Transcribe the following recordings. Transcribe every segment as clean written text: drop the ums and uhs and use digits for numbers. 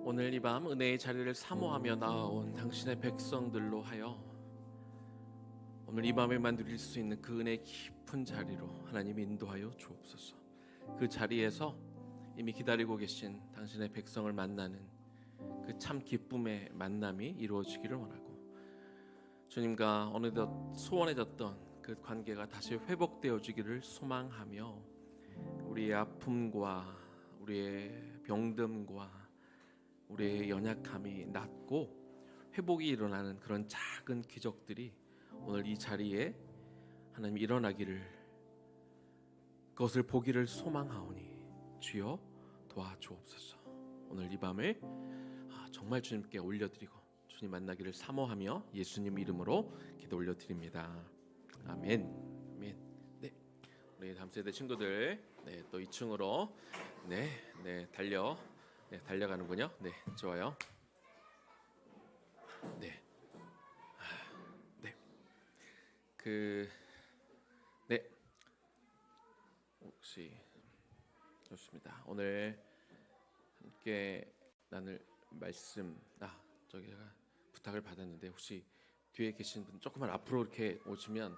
오늘 이 밤 은혜의 자리를 사모하며 나아온 당신의 백성들로 하여 오늘 이 밤에만 누릴 수 있는 그 은혜의 깊은 자리로 하나님 인도하여 주옵소서. 그 자리에서 이미 기다리고 계신 당신의 백성을 만나는 그 참 기쁨의 만남이 이루어지기를 원하고, 주님과 어느덧 소원해졌던 그 관계가 다시 회복되어지기를 소망하며, 우리의 아픔과 우리의 병듦과 우리의 연약함이 낫고 회복이 일어나는 그런 작은 기적들이 오늘 이 자리에 하나님 일어나기를, 그것을 보기를 소망하오니 주여 도와주옵소서. 오늘 이 밤을 정말 주님께 올려드리고 주님 만나기를 사모하며 예수님 이름으로 기도 올려드립니다. 아멘. 아멘. 네, 우리 다음 세대 친구들, 또 2층으로 달려가는군요. 네, 좋아요. 네, 네, 혹시 좋습니다. 오늘 함께 나눌 말씀, 제가 부탁을 받았는데 혹시 뒤에 계신 분 조금만 앞으로 이렇게 오시면,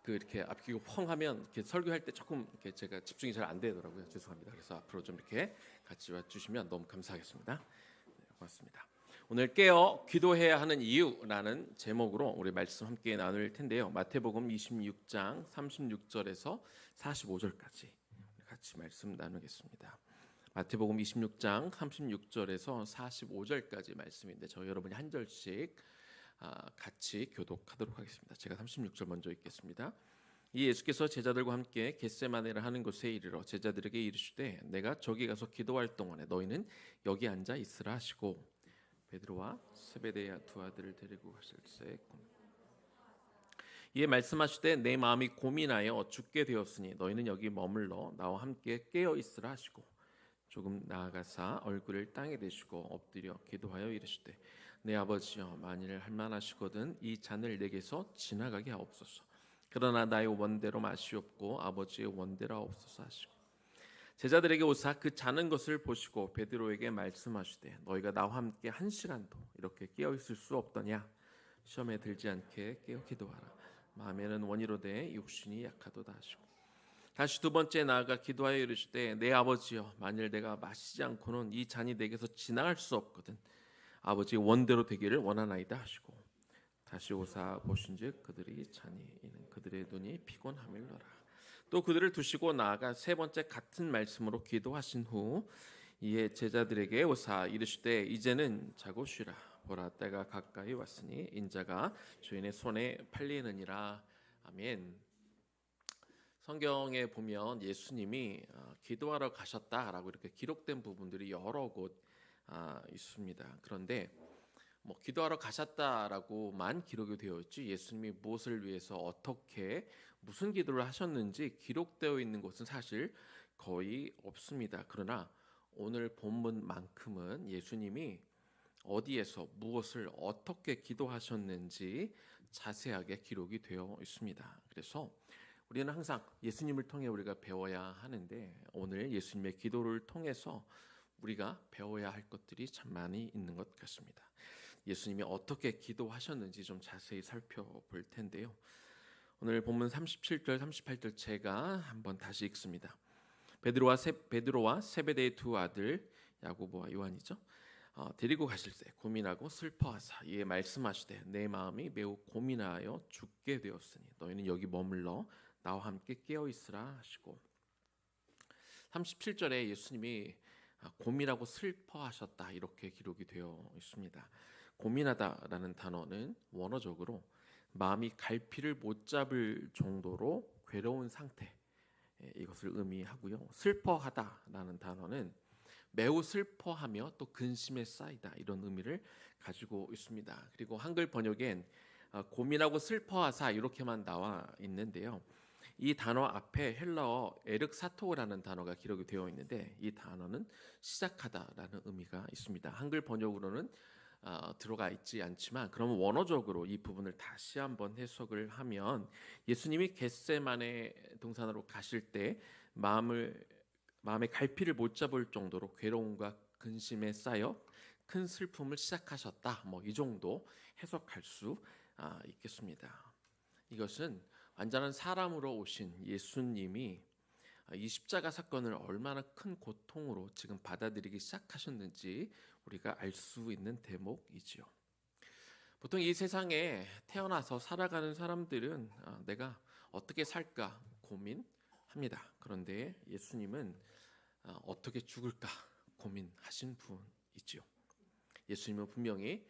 이렇게 앞귀고 펑 하면 이렇게 설교할 때 조금 이렇게 제가 집중이 잘 안 되더라고요. 죄송합니다. 그래서 앞으로 좀 이렇게 같이 와주시면 너무 감사하겠습니다. 네, 고맙습니다. 오늘 깨어 기도해야 하는 이유라는 제목으로 우리 말씀 함께 나눌 텐데요. 마태복음 26장 36절에서 45절까지 같이 말씀 나누겠습니다. 마태복음 26장 36절에서 45절까지 말씀인데 저희 여러분이 한 절씩 같이 교독하도록 하겠습니다. 제가 36절 먼저 읽겠습니다. 이 예수께서 제자들과 함께 겟세마네라 하는 곳에 이르러 제자들에게 이르시되 내가 저기 가서 기도할 동안에 너희는 여기 앉아 있으라 하시고, 베드로와 세베대의 두 아들을 데리고 가실새 이에 말씀하시되 내 마음이 고민하여 죽게 되었으니 너희는 여기 머물러 나와 함께 깨어 있으라 하시고, 조금 나아가사 얼굴을 땅에 대시고 엎드려 기도하여 이르시되 내 아버지여, 만일 할만하시거든 이 잔을 내게서 지나가게 하옵소서. 그러나 나의 원대로 마시옵고 아버지의 원대로 하옵소서 하시고, 제자들에게 오사 그 자는 것을 보시고 베드로에게 말씀하시되 너희가 나와 함께 한 시간도 이렇게 깨어 있을 수 없더냐. 시험에 들지 않게 깨어 기도하라. 마음에는 원이로되 육신이 약하도다 하시고, 다시 두 번째 나아가 기도하여 이르시되 내 아버지여, 만일 내가 마시지 않고는 이 잔이 내게서 지나갈 수 없거든 아버지의 원대로 되기를 원하나이다 하시고, 다시 오사 보신즉 그들이 잔이 있는 그들의 눈이 피곤함일러라. 또 그들을 두시고 나아가 세 번째 같은 말씀으로 기도하신 후 이에 제자들에게 오사 이르시되 이제는 자고 쉬라. 보라, 때가 가까이 왔으니 인자가 주인의 손에 팔리느니라. 아멘. 성경에 보면 예수님이 기도하러 가셨다라고 이렇게 기록된 부분들이 여러 곳 있습니다. 그런데 기도하러 가셨다라고만 기록이 되어 있지 예수님이 무엇을 위해서 어떻게 무슨 기도를 하셨는지 기록되어 있는 곳은 사실 거의 없습니다. 그러나 오늘 본문만큼은 예수님이 어디에서 무엇을 어떻게 기도하셨는지 자세하게 기록이 되어 있습니다. 그래서 우리는 항상 예수님을 통해 우리가 배워야 하는데, 오늘 예수님의 기도를 통해서 우리가 배워야 할 것들이 참 많이 있는 것 같습니다. 예수님이 어떻게 기도하셨는지 좀 자세히 살펴볼 텐데요. 오늘 본문 37절 38절 제가 한번 다시 읽습니다. 베드로와 세베대의 두 아들 야고보와 요한이죠. 데리고 가실새 고민하고 슬퍼하사 이에 말씀하시되 내 마음이 매우 고민하여 죽게 되었으니 너희는 여기 머물러 나와 함께 깨어 있으라 하시고, 37절에 예수님이 고민하고 슬퍼하셨다 이렇게 기록이 되어 있습니다. 고민하다라는 단어는 원어적으로 마음이 갈피를 못 잡을 정도로 괴로운 상태, 이것을 의미하고요. 슬퍼하다라는 단어는 매우 슬퍼하며 또 근심에 쌓이다 이런 의미를 가지고 있습니다. 그리고 한글 번역엔 고민하고 슬퍼하사 이렇게만 나와 있는데요. 이 단어 앞에 헬라어 에륵사토라는 단어가 기록이 되어 있는데 이 단어는 시작하다라는 의미가 있습니다. 한글 번역으로는 들어가 있지 않지만, 그러면 원어적으로 이 부분을 다시 한번 해석을 하면 예수님이 겟세마네 동산으로 가실 때 마음에 갈피를 못 잡을 정도로 괴로움과 근심에 쌓여 큰 슬픔을 시작하셨다. 뭐 이 정도 해석할 수 있겠습니다. 이것은 완전한 사람으로 오신 예수님이 이 십자가 사건을 얼마나 큰 고통으로 지금 받아들이기 시작하셨는지 우리가 알 수 있는 대목이지요. 보통 이 세상에 태어나서 살아가는 사람들은 내가 어떻게 살까 고민합니다. 그런데 예수님은 어떻게 죽을까 고민하신 분이지요. 예수님은 분명히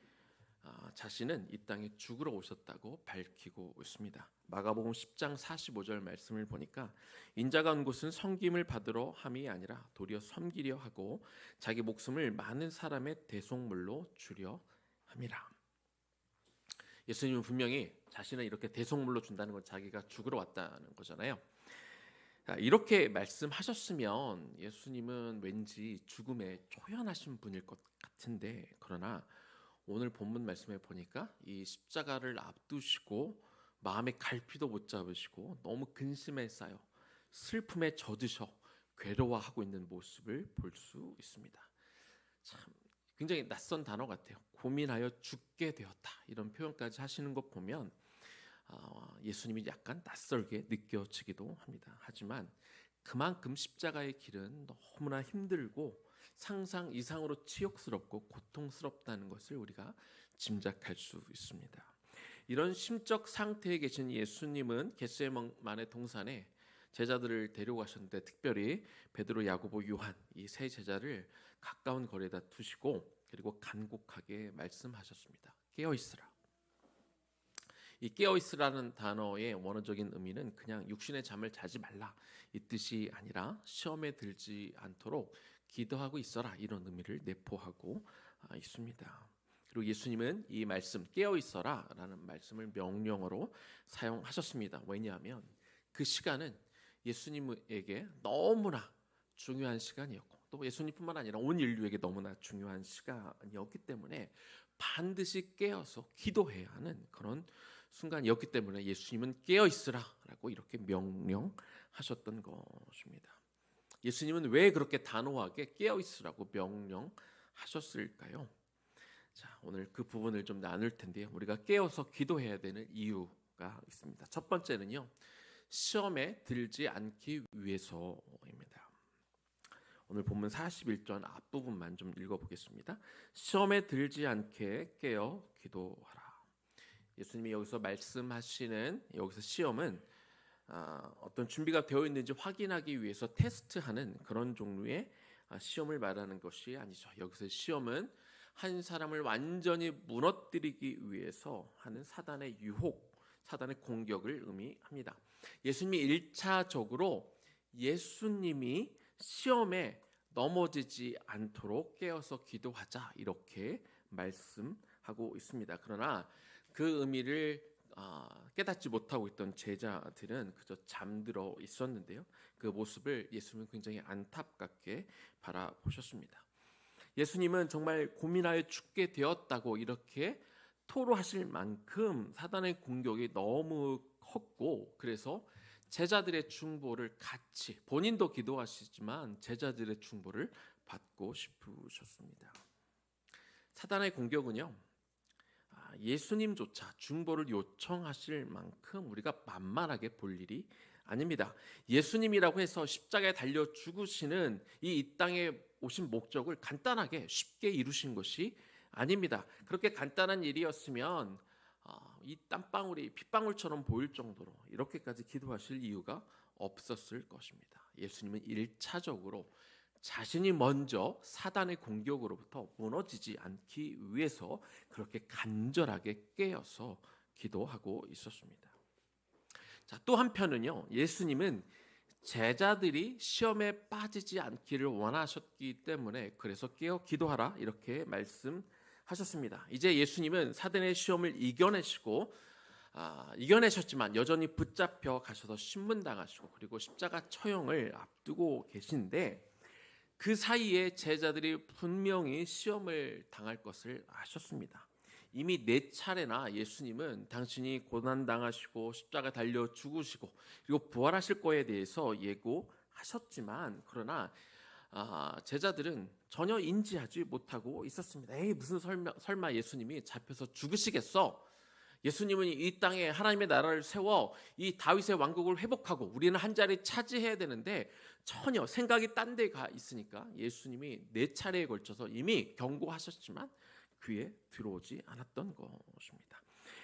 자신은 이 땅에 죽으러 오셨다고 밝히고 있습니다. 마가복음 10장 45절 말씀을 보니까 인자가 온 곳은 섬김을 받으러 함이 아니라 도리어 섬기려 하고 자기 목숨을 많은 사람의 대속물로 주려 함이라. 예수님은 분명히 자신을 이렇게 대속물로 준다는 건 자기가 죽으러 왔다는 거잖아요. 이렇게 말씀하셨으면 예수님은 왠지 죽음에 초연하신 분일 것 같은데, 그러나 오늘 본문 말씀에 보니까 이 십자가를 앞두시고 마음에 갈피도 못 잡으시고 너무 근심에 쌓여 슬픔에 젖으셔 괴로워하고 있는 모습을 볼 수 있습니다. 참 굉장히 낯선 단어 같아요. 고민하여 죽게 되었다, 이런 표현까지 하시는 것 보면 예수님이 약간 낯설게 느껴지기도 합니다. 하지만 그만큼 십자가의 길은 너무나 힘들고 상상 이상으로 치욕스럽고 고통스럽다는 것을 우리가 짐작할 수 있습니다. 이런 심적 상태에 계신 예수님은 겟세마네 동산에 제자들을 데려가셨는데, 특별히 베드로, 야고보, 요한 이 세 제자를 가까운 거리에다 두시고 그리고 간곡하게 말씀하셨습니다. 깨어 있으라. 이 깨어 있으라는 단어의 원어적인 의미는 그냥 육신의 잠을 자지 말라 이 뜻이 아니라 시험에 들지 않도록 기도하고 있어라, 이런 의미를 내포하고 있습니다. 그리고 예수님은 이 말씀 깨어 있어라 라는 말씀을 명령어로 사용하셨습니다. 왜냐하면 그 시간은 예수님에게 너무나 중요한 시간이었고, 또 예수님뿐만 아니라 온 인류에게 너무나 중요한 시간이었기 때문에 반드시 깨어서 기도해야 하는 그런 순간이었기 때문에 예수님은 깨어 있으라라고 이렇게 명령하셨던 것입니다. 예수님은 왜 그렇게 단호하게 깨어 있으라고 명령하셨을까요? 자, 오늘 그 부분을 좀 나눌 텐데요. 우리가 깨어서 기도해야 되는 이유가 있습니다. 첫 번째는요, 시험에 들지 않기 위해서입니다. 오늘 본문 41절 앞부분만 좀 읽어보겠습니다. 시험에 들지 않게 깨어 기도하라. 예수님이 여기서 말씀하시는 여기서 시험은 어떤 준비가 되어 있는지 확인하기 위해서 테스트하는 그런 종류의 시험을 말하는 것이 아니죠. 여기서 시험은 한 사람을 완전히 무너뜨리기 위해서 하는 사단의 유혹, 사단의 공격을 의미합니다. 예수님이 1차적으로 예수님이 시험에 넘어지지 않도록 깨어서 기도하자, 이렇게 말씀하고 있습니다. 그러나 그 의미를 깨닫지 못하고 있던 제자들은 그저 잠들어 있었는데요. 그 모습을 예수님은 굉장히 안타깝게 바라보셨습니다. 예수님은 정말 고민하여 죽게 되었다고 이렇게 토로하실 만큼 사단의 공격이 너무 컸고, 그래서 제자들의 중보를 같이, 본인도 기도하시지만 제자들의 중보를 받고 싶으셨습니다. 사단의 공격은요, 예수님조차 중보를 요청하실 만큼 우리가 만만하게 볼 일이 아닙니다. 예수님이라고 해서 십자가에 달려 죽으시는 이 땅에 오신 목적을 간단하게 쉽게 이루신 것이 아닙니다. 그렇게 간단한 일이었으면 이 땀방울이 핏방울처럼 보일 정도로 이렇게까지 기도하실 이유가 없었을 것입니다. 예수님은 1차적으로 자신이 먼저 사단의 공격으로부터 무너지지 않기 위해서 그렇게 간절하게 깨어서 기도하고 있었습니다. 자, 또 한편은요, 예수님은 제자들이 시험에 빠지지 않기를 원하셨기 때문에 그래서 깨어 기도하라, 이렇게 말씀하셨습니다. 이제 예수님은 사단의 시험을 이겨내셨지만 여전히 붙잡혀 가셔서 신문당하시고 그리고 십자가 처형을 앞두고 계신데, 그 사이에 제자들이 분명히 시험을 당할 것을 아셨습니다. 이미 4차례나 예수님은 당신이 고난당하시고 십자가 달려 죽으시고 그리고 부활하실 거에 대해서 예고하셨지만, 그러나 제자들은 전혀 인지하지 못하고 있었습니다. 에이, 무슨 설마 예수님이 잡혀서 죽으시겠어? 예수님은 이 땅에 하나님의 나라를 세워 이 다윗의 왕국을 회복하고 우리는 한 자리 차지해야 되는데 전혀 생각이 딴 데 가 있으니까 예수님이 4차례에 걸쳐서 이미 경고하셨지만 귀에 들어오지 않았던 것입니다.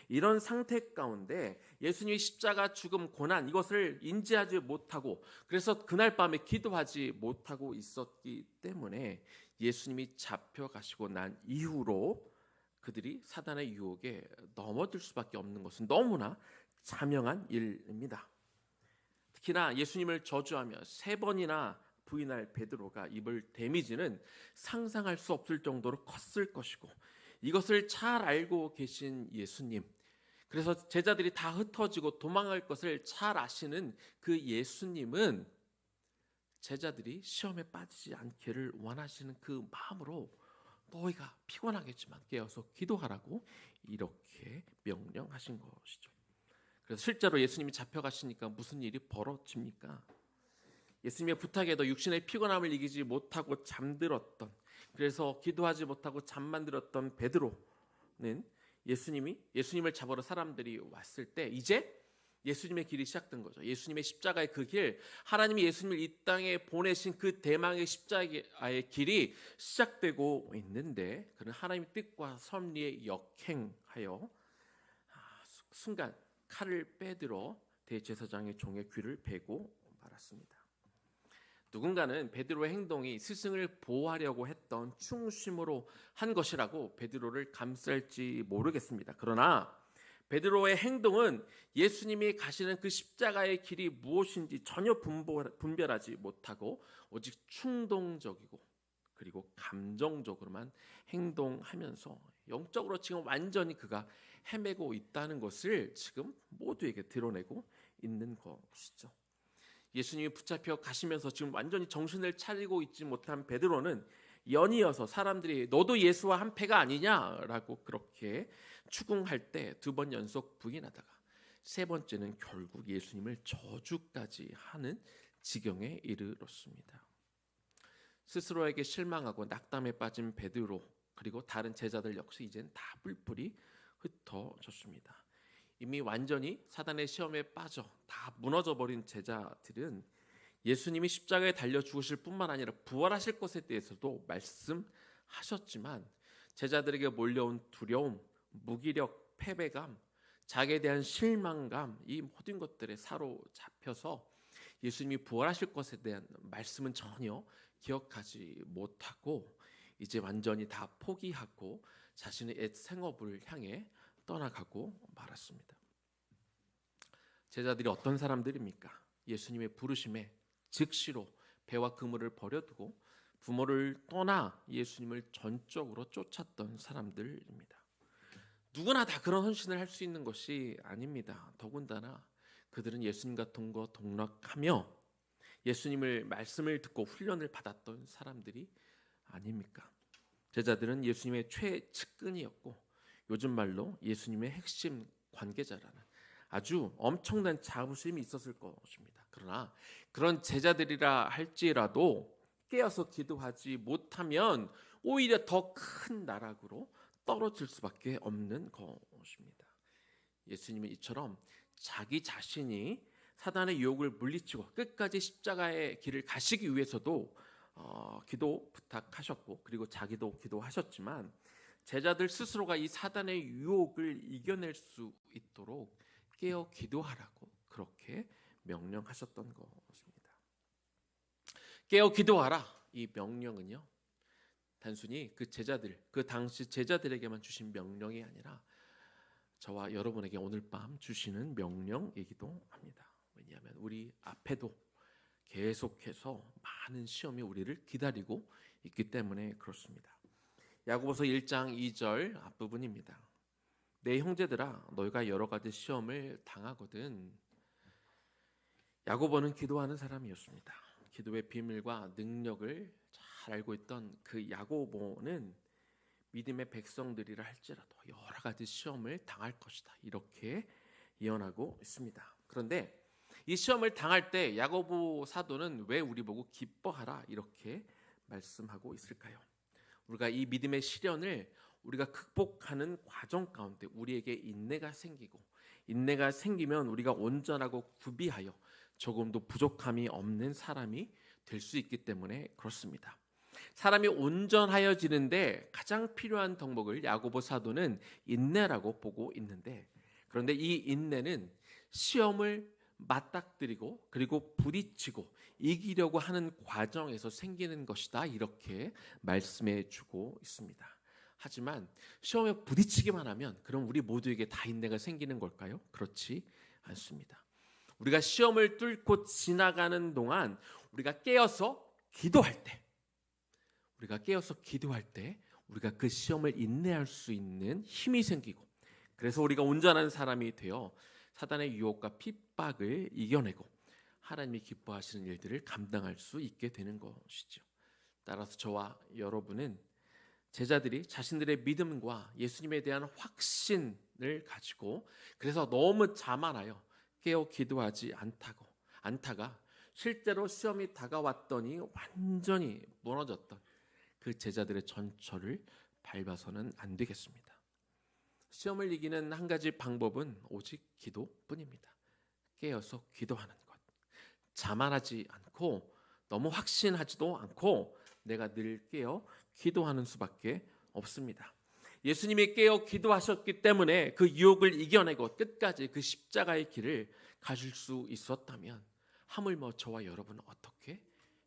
이런 상태 가운데 예수님이 십자가 죽음 고난 이것을 인지하지 못하고 그래서 그날 밤에 기도하지 못하고 있었기 때문에 예수님이 잡혀가시고 난 이후로 그들이 사단의 유혹에 넘어들 수밖에 없는 것은 너무나 자명한 일입니다. 특히나 예수님을 저주하며 3번이나 부인할 베드로가 입을 데미지는 상상할 수 없을 정도로 컸을 것이고 이것을 잘 알고 계신 예수님, 그래서 제자들이 다 흩어지고 도망할 것을 잘 아시는 그 예수님은 제자들이 시험에 빠지지 않기를 원하시는 그 마음으로 너희가 피곤하겠지만 깨어서 기도하라고 이렇게 명령하신 것이죠. 그래서 실제로 예수님이 잡혀가시니까 무슨 일이 벌어집니까? 예수님의 부탁에도 육신의 피곤함을 이기지 못하고 잠들었던, 그래서 기도하지 못하고 잠만 들었던 베드로는 예수님을 잡으러 사람들이 왔을 때 이제 예수님의 길이 시작된 거죠. 예수님의 십자가의 그 길, 하나님이 예수님을 이 땅에 보내신 그 대망의 십자가의 길이 시작되고 있는데 그는 하나님의 뜻과 섭리에 역행하여 순간 칼을 빼들어 대제사장의 종의 귀를 베고 말았습니다. 누군가는 베드로의 행동이 스승을 보호하려고 했던 충심으로 한 것이라고 베드로를 감쌀지 모르겠습니다. 그러나 베드로의 행동은 예수님이 가시는 그 십자가의 길이 무엇인지 전혀 분별하지 못하고 오직 충동적이고 그리고 감정적으로만 행동하면서 영적으로 지금 완전히 그가 헤매고 있다는 것을 지금 모두에게 드러내고 있는 것이죠. 예수님이 붙잡혀 가시면서 지금 완전히 정신을 차리고 있지 못한 베드로는 연이어서 사람들이 너도 예수와 한패가 아니냐라고 그렇게 추궁할 때 2번 연속 부인하다가 3번째는 결국 예수님을 저주까지 하는 지경에 이르렀습니다. 스스로에게 실망하고 낙담에 빠진 베드로 그리고 다른 제자들 역시 이젠 다 뿔뿔이 흩어졌습니다. 이미 완전히 사단의 시험에 빠져 다 무너져 버린 제자들은 예수님이 십자가에 달려 죽으실 뿐만 아니라 부활하실 것에 대해서도 말씀하셨지만 제자들에게 몰려온 두려움, 무기력, 패배감, 자기에 대한 실망감 이 모든 것들에 사로잡혀서 예수님이 부활하실 것에 대한 말씀은 전혀 기억하지 못하고 이제 완전히 다 포기하고 자신의 옛 생업을 향해 떠나가고 말았습니다. 제자들이 어떤 사람들입니까? 예수님의 부르심에 즉시로 배와 그물을 버려두고 부모를 떠나 예수님을 전적으로 쫓았던 사람들입니다. 누구나 다 그런 헌신을 할 수 있는 것이 아닙니다. 더군다나 그들은 예수님과 동거동락하며 예수님을 말씀을 듣고 훈련을 받았던 사람들이 아닙니까? 제자들은 예수님의 최측근이었고 요즘 말로 예수님의 핵심 관계자라는 아주 엄청난 자부심이 있었을 것입니다. 그러나 그런 제자들이라 할지라도 깨어서 기도하지 못하면 오히려 더 큰 나락으로 떨어질 수밖에 없는 것입니다. 예수님은 이처럼 자기 자신이 사단의 유혹을 물리치고 끝까지 십자가의 길을 가시기 위해서도 기도 부탁하셨고 그리고 자기도 기도하셨지만 제자들 스스로가 이 사단의 유혹을 이겨낼 수 있도록 깨어 기도하라고 그렇게 명령하셨던 것입니다. 깨어 기도하라 이 명령은요 단순히 그 당시 제자들에게만 주신 명령이 아니라 저와 여러분에게 오늘 밤 주시는 명령이기도 합니다. 왜냐하면 우리 앞에도 계속해서 많은 시험이 우리를 기다리고 있기 때문에 그렇습니다. 야고보서 1장 2절 앞부분입니다. 내 형제들아 너희가 여러 가지 시험을 당하거든. 야고보는 기도하는 사람이었습니다. 기도의 비밀과 능력을 잘 알고 있던 그 야고보는 믿음의 백성들이라 할지라도 여러 가지 시험을 당할 것이다 이렇게 예언하고 있습니다. 그런데 이 시험을 당할 때 야고보 사도는 왜 우리 보고 기뻐하라 이렇게 말씀하고 있을까요? 우리가 이 믿음의 시련을 우리가 극복하는 과정 가운데 우리에게 인내가 생기고, 인내가 생기면 우리가 온전하고 구비하여 조금도 부족함이 없는 사람이 될 수 있기 때문에 그렇습니다. 사람이 온전하여지는데 가장 필요한 덕목을 야고보 사도는 인내라고 보고 있는데, 그런데 이 인내는 시험을 맞닥뜨리고 그리고 부딪히고 이기려고 하는 과정에서 생기는 것이다, 이렇게 말씀해 주고 있습니다. 하지만 시험에 부딪히기만 하면 그럼 우리 모두에게 다 인내가 생기는 걸까요? 그렇지 않습니다. 우리가 시험을 뚫고 지나가는 동안 우리가 깨어서 기도할 때, 우리가 그 시험을 인내할 수 있는 힘이 생기고, 그래서 우리가 온전한 사람이 되어 사단의 유혹과 핍박을 이겨내고 하나님이 기뻐하시는 일들을 감당할 수 있게 되는 것이죠. 따라서 저와 여러분은 제자들이 자신들의 믿음과 예수님에 대한 확신을 가지고, 그래서 너무 자만하여 깨어 기도하지 않다가 실제로 시험이 다가왔더니 완전히 무너졌던 그 제자들의 전철을 밟아서는 안 되겠습니다. 시험을 이기는 한 가지 방법은 오직 기도뿐입니다. 깨어서 기도하는 것. 자만하지 않고 너무 확신하지도 않고 내가 늘 깨어 기도하는 수밖에 없습니다. 예수님이 깨어 기도하셨기 때문에 그 유혹을 이겨내고 끝까지 그 십자가의 길을 가실 수 있었다면, 하물며 저와 여러분은 어떻게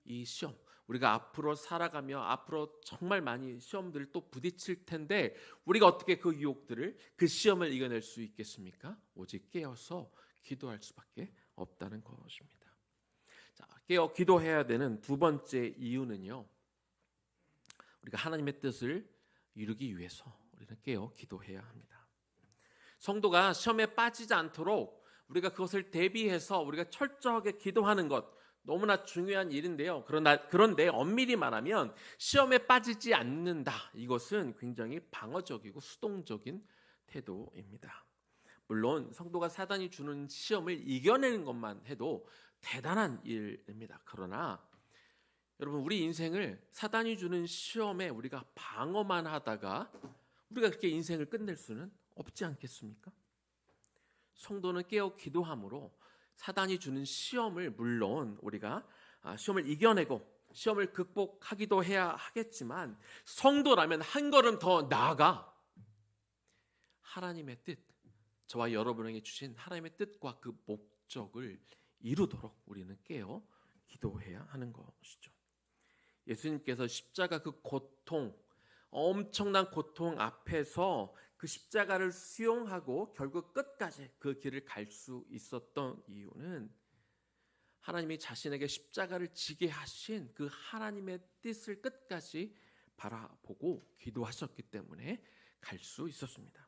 이 시험, 우리가 앞으로 살아가며 앞으로 정말 많이 시험들을 또 부딪힐 텐데 우리가 어떻게 그 유혹들을, 그 시험을 이겨낼 수 있겠습니까? 오직 깨어서 기도할 수밖에 없다는 것입니다. 자, 깨어 기도해야 되는 두 번째 이유는요, 우리가 하나님의 뜻을 이루기 위해서 우리는 깨어 기도해야 합니다. 성도가 시험에 빠지지 않도록 우리가 그것을 대비해서 우리가 철저하게 기도하는 것, 너무나 중요한 일인데요. 그런데 엄밀히 말하면 시험에 빠지지 않는다, 이것은 굉장히 방어적이고 수동적인 태도입니다. 물론 성도가 사단이 주는 시험을 이겨내는 것만 해도 대단한 일입니다. 그러나 여러분, 우리 인생을 사단이 주는 시험에 우리가 방어만 하다가 우리가 그렇게 인생을 끝낼 수는 없지 않겠습니까? 성도는 깨어 기도함으로 사단이 주는 시험을, 물론 우리가 시험을 이겨내고 시험을 극복하기도 해야 하겠지만, 성도라면 한 걸음 더 나아가 하나님의 뜻, 저와 여러분에게 주신 하나님의 뜻과 그 목적을 이루도록 우리는 깨어 기도해야 하는 것이죠. 예수님께서 십자가 그 고통, 엄청난 고통 앞에서 그 십자가를 수용하고 결국 끝까지 그 길을 갈 수 있었던 이유는 하나님이 자신에게 십자가를 지게 하신 그 하나님의 뜻을 끝까지 바라보고 기도하셨기 때문에 갈 수 있었습니다.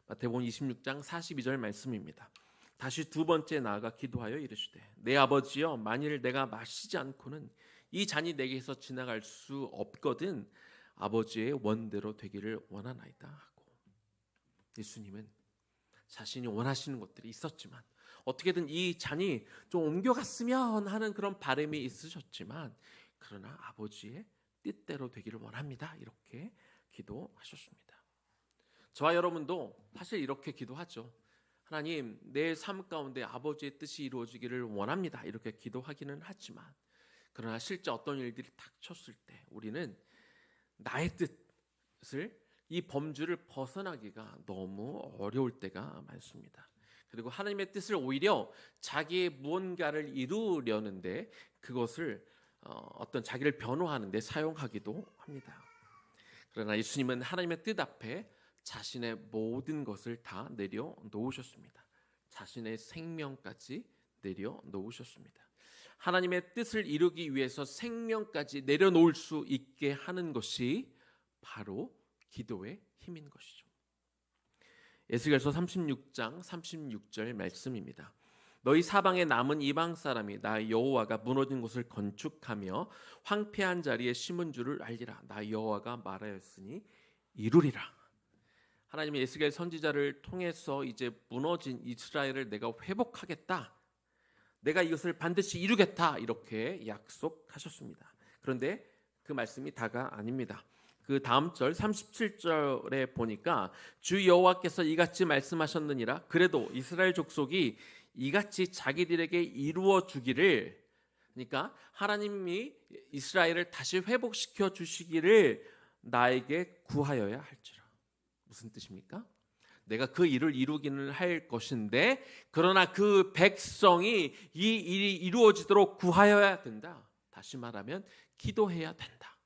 마태복음 26장 42절 말씀입니다. 다시 두 번째 나아가 기도하여 이르시되 내 아버지여, 만일 내가 마시지 않고는 이 잔이 내게서 지나갈 수 없거든 아버지의 원대로 되기를 원하나이다 하고, 예수님은 자신이 원하시는 것들이 있었지만, 어떻게든 이 잔이 좀 옮겨갔으면 하는 그런 바람이 있으셨지만, 그러나 아버지의 뜻대로 되기를 원합니다, 이렇게 기도하셨습니다. 저와 여러분도 사실 이렇게 기도하죠. 하나님, 내 삶 가운데 아버지의 뜻이 이루어지기를 원합니다, 이렇게 기도하기는 하지만, 그러나 실제 어떤 일들이 닥쳤을 때 우리는 나의 뜻을, 이 범주를 벗어나기가 너무 어려울 때가 많습니다. 그리고 하나님의 뜻을 오히려 자기의 무언가를 이루려는데, 그것을 어떤 자기를 변호하는 데 사용하기도 합니다. 그러나 예수님은 하나님의 뜻 앞에 자신의 모든 것을 다 내려놓으셨습니다. 자신의 생명까지 내려놓으셨습니다. 하나님의 뜻을 이루기 위해서 생명까지 내려놓을 수 있게 하는 것이 바로 기도의 힘인 것이죠. 에스겔서 36장 36절 말씀입니다. 너희 사방에 남은 이방 사람이 나 여호와가 무너진 곳을 건축하며 황폐한 자리에 심은 줄을 알리라. 나 여호와가 말하였으니 이루리라. 하나님이 에스겔 선지자를 통해서 이제 무너진 이스라엘을 내가 회복하겠다, 내가 이것을 반드시 이루겠다, 이렇게 약속하셨습니다. 그런데 그 말씀이 다가 아닙니다. 그 다음 절 37절에 보니까 주 여호와께서 이같이 말씀하셨느니라. 그래도 이스라엘 족속이 이같이 자기들에게 이루어 주기를, 그러니까 하나님이 이스라엘을 다시 회복시켜 주시기를 나에게 구하여야 할지라. 무슨 뜻입니까? 내가 그 일을 이루기는 할 것인데, 그러나 그 백성이 이 일이 이루어지도록 구하여야 된다. 다시 말하면 기도해야 된다.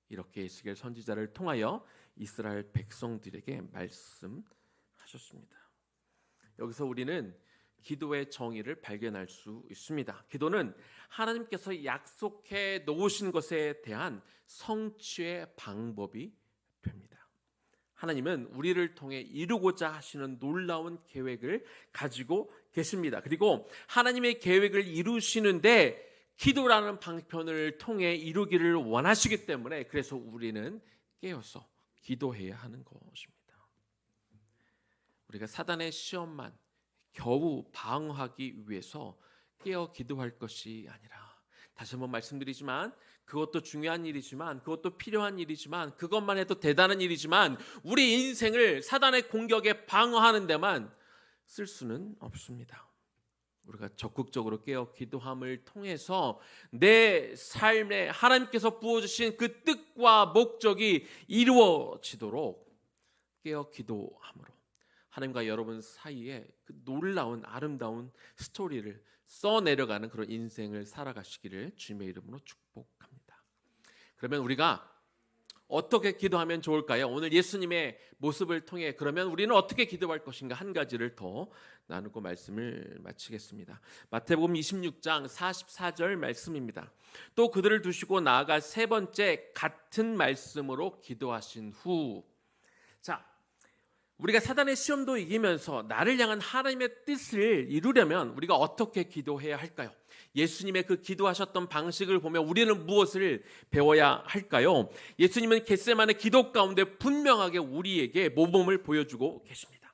이렇게 에스겔 선지자를 통하여 이스라엘 백성들에게 말씀하셨습니다. 여기서 우리는 기도의 정의를 발견할 수 있습니다. 기도는 하나님께서 약속해 놓으신 것에 대한 성취의 방법이 됩니다. 하나님은 우리를 통해 이루고자 하시는 놀라운 계획을 가지고 계십니다. 그리고 하나님의 계획을 이루시는데 기도라는 방편을 통해 이루기를 원하시기 때문에, 그래서 우리는 깨어서 기도해야 하는 것입니다. 우리가 사단의 시험만 겨우 방어하기 위해서 깨어 기도할 것이 아니라, 다시 한번 말씀드리지만 그것도 중요한 일이지만, 그것도 필요한 일이지만, 그것만 해도 대단한 일이지만 우리 인생을 사단의 공격에 방어하는 데만 쓸 수는 없습니다. 우리가 적극적으로 깨어 기도함을 통해서 내 삶에 하나님께서 부어주신 그 뜻과 목적이 이루어지도록 깨어 기도함으로 하나님과 여러분 사이에 그 놀라운 아름다운 스토리를 써내려가는 그런 인생을 살아가시기를 주님의 이름으로 축복합니다. 그러면 우리가 어떻게 기도하면 좋을까요? 오늘 예수님의 모습을 통해 그러면 우리는 어떻게 기도할 것인가 한 가지를 더 나누고 말씀을 마치겠습니다. 마태복음 26장 44절 말씀입니다. 또 그들을 두시고 나아가 세 번째 같은 말씀으로 기도하신 후, 자, 우리가 사단의 시험도 이기면서 나를 향한 하나님의 뜻을 이루려면 우리가 어떻게 기도해야 할까요? 예수님의 그 기도하셨던 방식을 보면 우리는 무엇을 배워야 할까요? 예수님은 겟세마네 기도 가운데 분명하게 우리에게 모범을 보여주고 계십니다.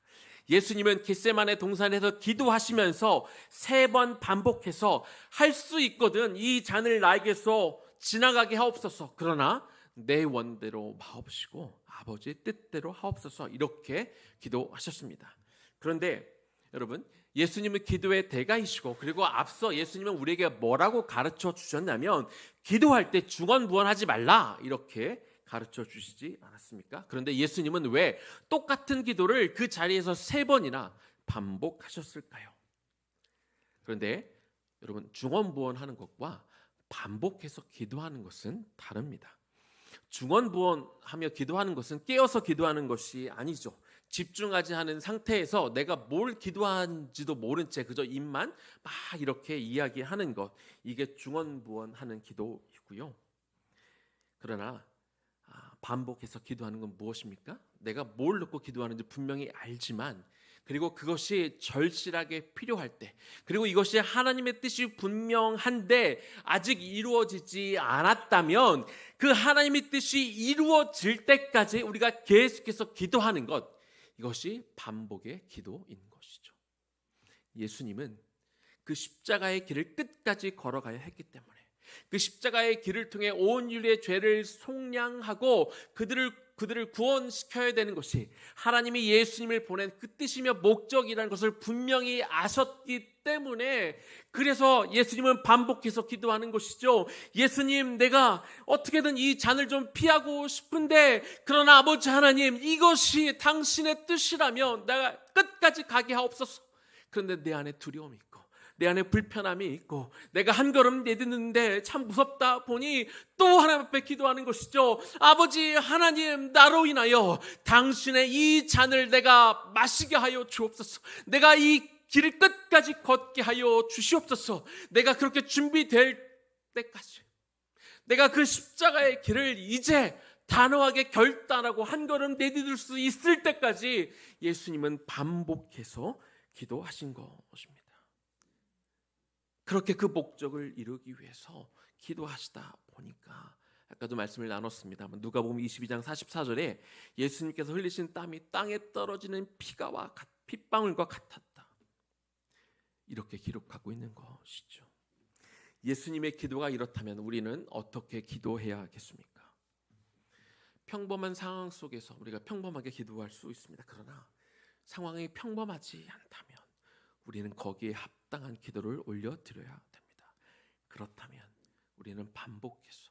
예수님은 겟세마네 동산에서 기도하시면서 3번 반복해서 할 수 있거든 이 잔을 나에게서 지나가게 하옵소서, 그러나 내 원대로 마옵시고 아버지의 뜻대로 하옵소서, 이렇게 기도하셨습니다. 그런데 여러분, 예수님은 기도의 대가이시고, 그리고 앞서 예수님은 우리에게 뭐라고 가르쳐 주셨냐면 기도할 때 중언부언하지 말라, 이렇게 가르쳐 주시지 않았습니까? 그런데 예수님은 왜 똑같은 기도를 그 자리에서 3번이나 반복하셨을까요? 그런데 여러분, 중언부언하는 것과 반복해서 기도하는 것은 다릅니다. 중언부언하며 기도하는 것은 깨어서 기도하는 것이 아니죠. 집중하지 않은 상태에서 내가 뭘 기도하는지도 모른 채 그저 입만 막 이렇게 이야기하는 것, 이게 중언부언하는 기도이고요. 그러나 반복해서 기도하는 건 무엇입니까? 내가 뭘 놓고 기도하는지 분명히 알지만, 그리고 그것이 절실하게 필요할 때, 그리고 이것이 하나님의 뜻이 분명한데 아직 이루어지지 않았다면 그 하나님의 뜻이 이루어질 때까지 우리가 계속해서 기도하는 것, 이것이 반복의 기도인 것이죠. 예수님은 그 십자가의 길을 끝까지 걸어가야 했기 때문에, 그 십자가의 길을 통해 온 인류의 죄를 속량하고 그들을 구원시켜야 되는 것이 하나님이 예수님을 보낸 그 뜻이며 목적이라는 것을 분명히 아셨기 때문에, 그래서 예수님은 반복해서 기도하는 것이죠. 예수님, 내가 어떻게든 이 잔을 좀 피하고 싶은데, 그러나 아버지 하나님, 이것이 당신의 뜻이라면 내가 끝까지 가게 하옵소서. 그런데 내 안에 두려움이 있고 내 안에 불편함이 있고 내가 한 걸음 내딛는데 참 무섭다 보니 또 하나님 앞에 기도하는 것이죠. 아버지 하나님, 나로 인하여 당신의 이 잔을 내가 마시게 하여 주옵소서. 내가 이 길을 끝까지 걷게 하여 주시옵소서. 내가 그렇게 준비될 때까지, 내가 그 십자가의 길을 이제 단호하게 결단하고 한 걸음 내딛을 수 있을 때까지 예수님은 반복해서 기도하신 것입니다. 그렇게 그 목적을 이루기 위해서 기도하시다 보니까, 아까도 말씀을 나눴습니다만 누가복음 22장 44절에 예수님께서 흘리신 땀이 땅에 떨어지는 핏방울과 같았다, 이렇게 기록하고 있는 것이죠. 예수님의 기도가 이렇다면 우리는 어떻게 기도해야겠습니까? 평범한 상황 속에서 우리가 평범하게 기도할 수 있습니다. 그러나 상황이 평범하지 않다면 우리는 거기에 합당한 기도를 올려드려야 됩니다. 그렇다면 우리는 반복해서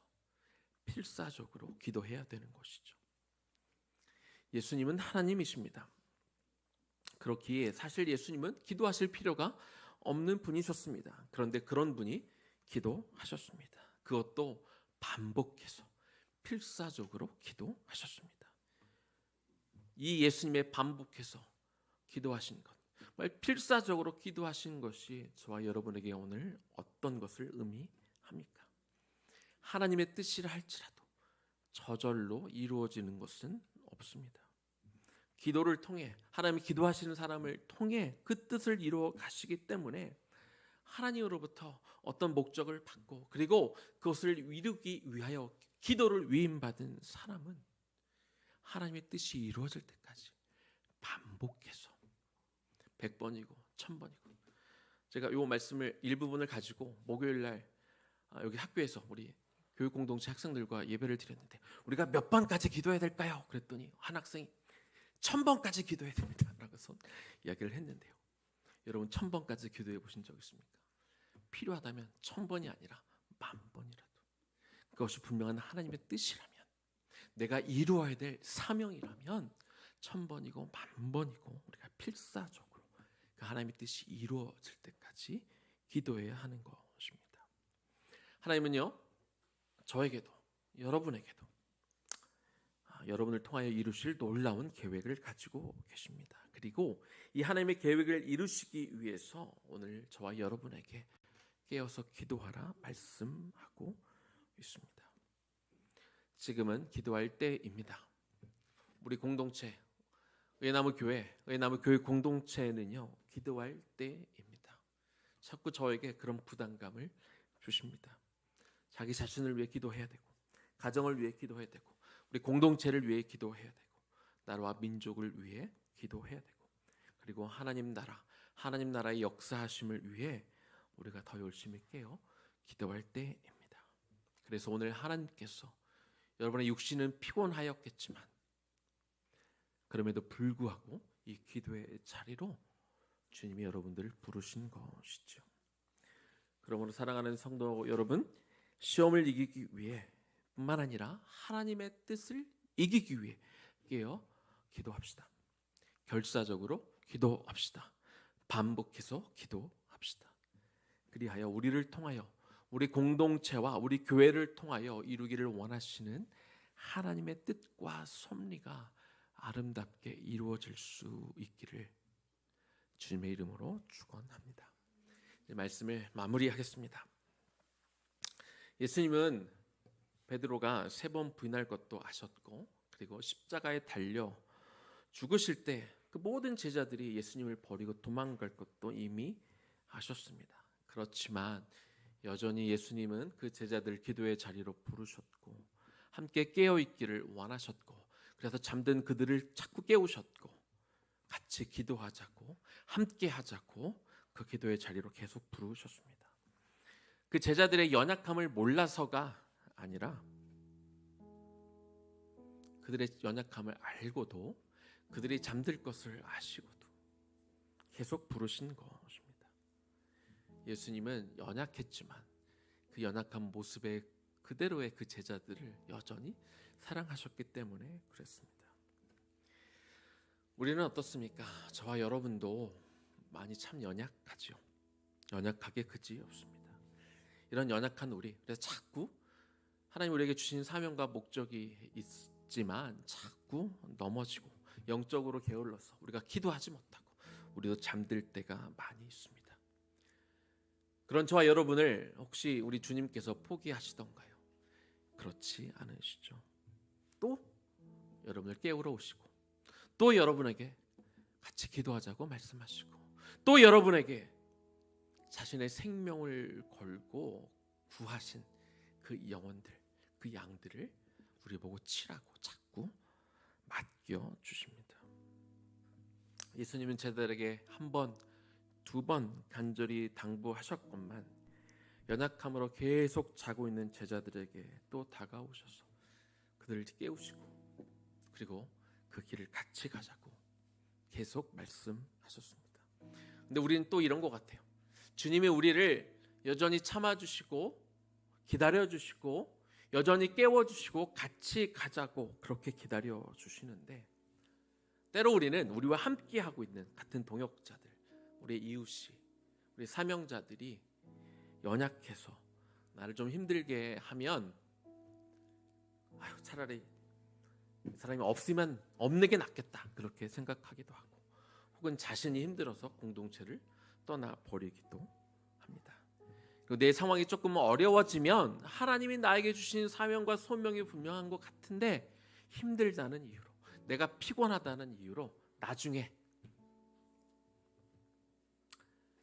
필사적으로 기도해야 되는 것이죠. 예수님은 하나님이십니다. 그렇기에 사실 예수님은 기도하실 필요가 없는 분이셨습니다. 그런데 그런 분이 기도하셨습니다. 그것도 반복해서 필사적으로 기도하셨습니다. 이 예수님의 반복해서 기도하신 것, 필사적으로 기도하신 것이 저와 여러분에게 오늘 어떤 것을 의미합니까? 하나님의 뜻이라 할지라도 저절로 이루어지는 것은 없습니다. 기도를 통해 하나님이 기도하시는 사람을 통해 그 뜻을 이루어 가시기 때문에 하나님으로부터 어떤 목적을 받고 그리고 그것을 이루기 위하여 기도를 위임받은 사람은 하나님의 뜻이 이루어질 때까지 반복해서 100번이고 1000번이고 제가 이 말씀을 일부분을 가지고 목요일 날 여기 학교에서 우리 교육공동체 학생들과 예배를 드렸는데 우리가 몇 번까지 기도해야 될까요? 그랬더니 한 학생이 1000번까지 기도해야 됩니다 라고서 이야기를 했는데요. 여러분 1000번까지 기도해 보신 적 있습니까? 필요하다면 1000번이 아니라 10,000번이라도 그것이 분명한 하나님의 뜻이라면 내가 이루어야 될 사명이라면 1000번이고 10,000번이고 우리가 필사적으로 그 하나님의 뜻이 이루어질 때까지 기도해야 하는 것입니다. 하나님은요 저에게도 여러분에게도 여러분을 통하여 이루실 놀라운 계획을 가지고 계십니다. 그리고 이 하나님의 계획을 이루시기 위해서 오늘 저와 여러분에게 깨어서 기도하라 말씀하고 있습니다. 지금은 기도할 때입니다. 우리 공동체 의나무 교회, 의나무 교육 공동체는요 기도할 때입니다. 자꾸 저에게 그런 부담감을 주십니다. 자기 자신을 위해 기도해야 되고 가정을 위해 기도해야 되고 우리 공동체를 위해 기도해야 되고 나라와 민족을 위해 기도해야 되고 그리고 하나님 나라의 역사하심을 위해 우리가 더 열심히 깨어 기도할 때입니다. 그래서 오늘 하나님께서 여러분의 육신은 피곤하였겠지만 그럼에도 불구하고 이 기도의 자리로 주님이 여러분들을 부르신 것이죠. 그러므로 사랑하는 성도 여러분, 시험을 이기기 위해 뿐만 아니라 하나님의 뜻을 이기기 위해 깨어 기도합시다. 결사적으로 기도합시다. 반복해서 기도합시다. 그리하여 우리를 통하여 우리 공동체와 우리 교회를 통하여 이루기를 원하시는 하나님의 뜻과 섭리가 아름답게 이루어질 수 있기를 주님의 이름으로 축원합니다. 말씀을 마무리하겠습니다. 예수님은 베드로가 3번 부인할 것도 아셨고 그리고 십자가에 달려 죽으실 때 그 모든 제자들이 예수님을 버리고 도망갈 것도 이미 아셨습니다. 그렇지만 여전히 예수님은 그 제자들 기도의 자리로 부르셨고 함께 깨어 있기를 원하셨고 그래서 잠든 그들을 자꾸 깨우셨고 같이 기도하자고 함께 하자고 그 기도의 자리로 계속 부르셨습니다. 그 제자들의 연약함을 몰라서가 아니라 그들의 연약함을 알고도 그들이 잠들 것을 아시고도 계속 부르신 것입니다. 예수님은 연약했지만 그 연약한 모습의 그대로의 그 제자들을 여전히 사랑하셨기 때문에 그랬습니다. 우리는 어떻습니까? 저와 여러분도 많이 참 연약하지요. 연약하게 그지없습니다. 이런 연약한 우리, 그래서 자꾸 하나님 우리에게 주신 사명과 목적이 있지만 자꾸 넘어지고 영적으로 게을러서 우리가 기도하지 못하고 우리도 잠들 때가 많이 있습니다. 그런 저와 여러분을 혹시 우리 주님께서 포기하시던가요? 그렇지 않으시죠. 또 여러분을 깨우러 오시고 또 여러분에게 같이 기도하자고 말씀하시고 또 여러분에게 자신의 생명을 걸고 구하신 그 영혼들, 그 양들을 우리 보고 치라고 자꾸 맡겨주십니다. 예수님은 제자들에게 1번, 2번 간절히 당부하셨건만 연약함으로 계속 자고 있는 제자들에게 또 다가오셔서 그들을 깨우시고 그리고 그 길을 같이 가자고 계속 말씀하셨습니다. 근데 우리는 또 이런 것 같아요. 주님이 우리를 여전히 참아주시고 기다려주시고 여전히 깨워주시고 같이 가자고 그렇게 기다려주시는데, 때로 우리는 우리와 함께하고 있는 같은 동역자들, 우리 이웃이, 우리 사명자들이 연약해서 나를 좀 힘들게 하면 차라리 이 사람이 없으면 없는 게 낫겠다 그렇게 생각하기도 하고, 혹은 자신이 힘들어서 공동체를 떠나버리기도 합니다. 그리고 내 상황이 조금 어려워지면 하나님이 나에게 주신 사명과 소명이 분명한 것 같은데 힘들다는 이유로, 내가 피곤하다는 이유로 나중에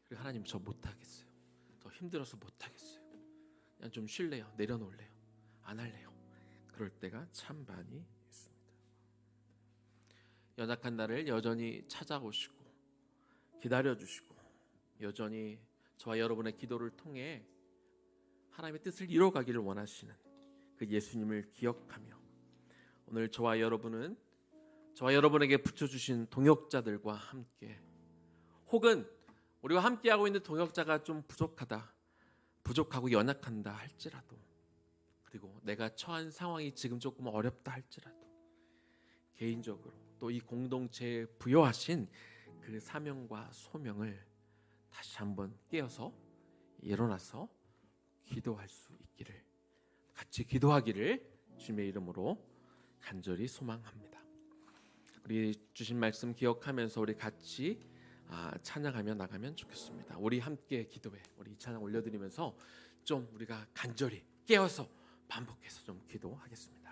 그리고 하나님 저 못하겠어요, 더 힘들어서 못하겠어요, 그냥 좀 쉴래요, 내려놓을래요, 안 할래요, 그럴 때가 참 많이 있습니다. 연약한 나를 여전히 찾아오시고 기다려주시고 여전히 저와 여러분의 기도를 통해 하나님의 뜻을 이루어가기를 원하시는 그 예수님을 기억하며, 오늘 저와 여러분에게 붙여주신 동역자들과 함께, 혹은 우리와 함께하고 있는 동역자가 좀 부족하고 연약한다 할지라도, 그리고 내가 처한 상황이 지금 조금 어렵다 할지라도 개인적으로 또 이 공동체에 부여하신 그 사명과 소명을 다시 한번 깨어서 일어나서 기도할 수 있기를, 같이 기도하기를 주님의 이름으로 간절히 소망합니다. 우리 주신 말씀 기억하면서 우리 같이 찬양하며 나가면 좋겠습니다. 우리 함께 기도해, 우리 찬양 올려드리면서 좀 우리가 간절히 깨어서 반복해서 좀 기도하겠습니다.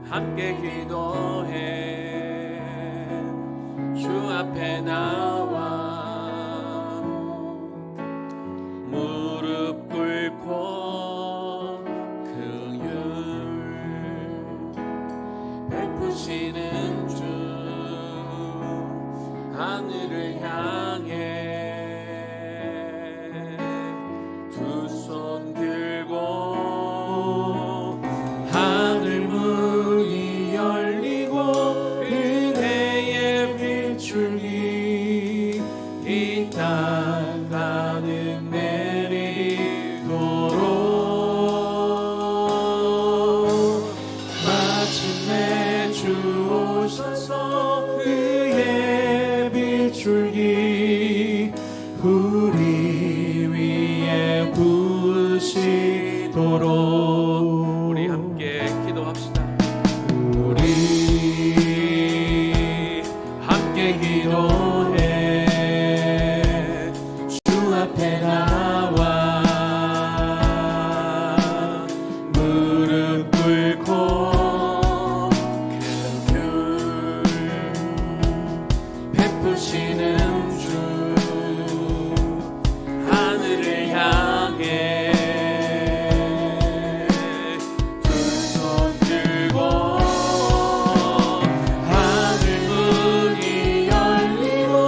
함께 기도해 주 앞에 나와 무릎 꿇고 긍휼 베푸시는 주 하늘을 향해 두 손 들고 하늘 문이 열리고 은혜의 빛줄기 이 땅 가득 내리도록 마침내 주 오셔서 그의 빛줄기 우리 위에 부으시도록 우리 함께 기도합시다. 우리 함께 기도해 주 앞에 나와 무릎 꿇고 긍휼 베푸시는 주 하늘을 향해 하늘 문이 열리고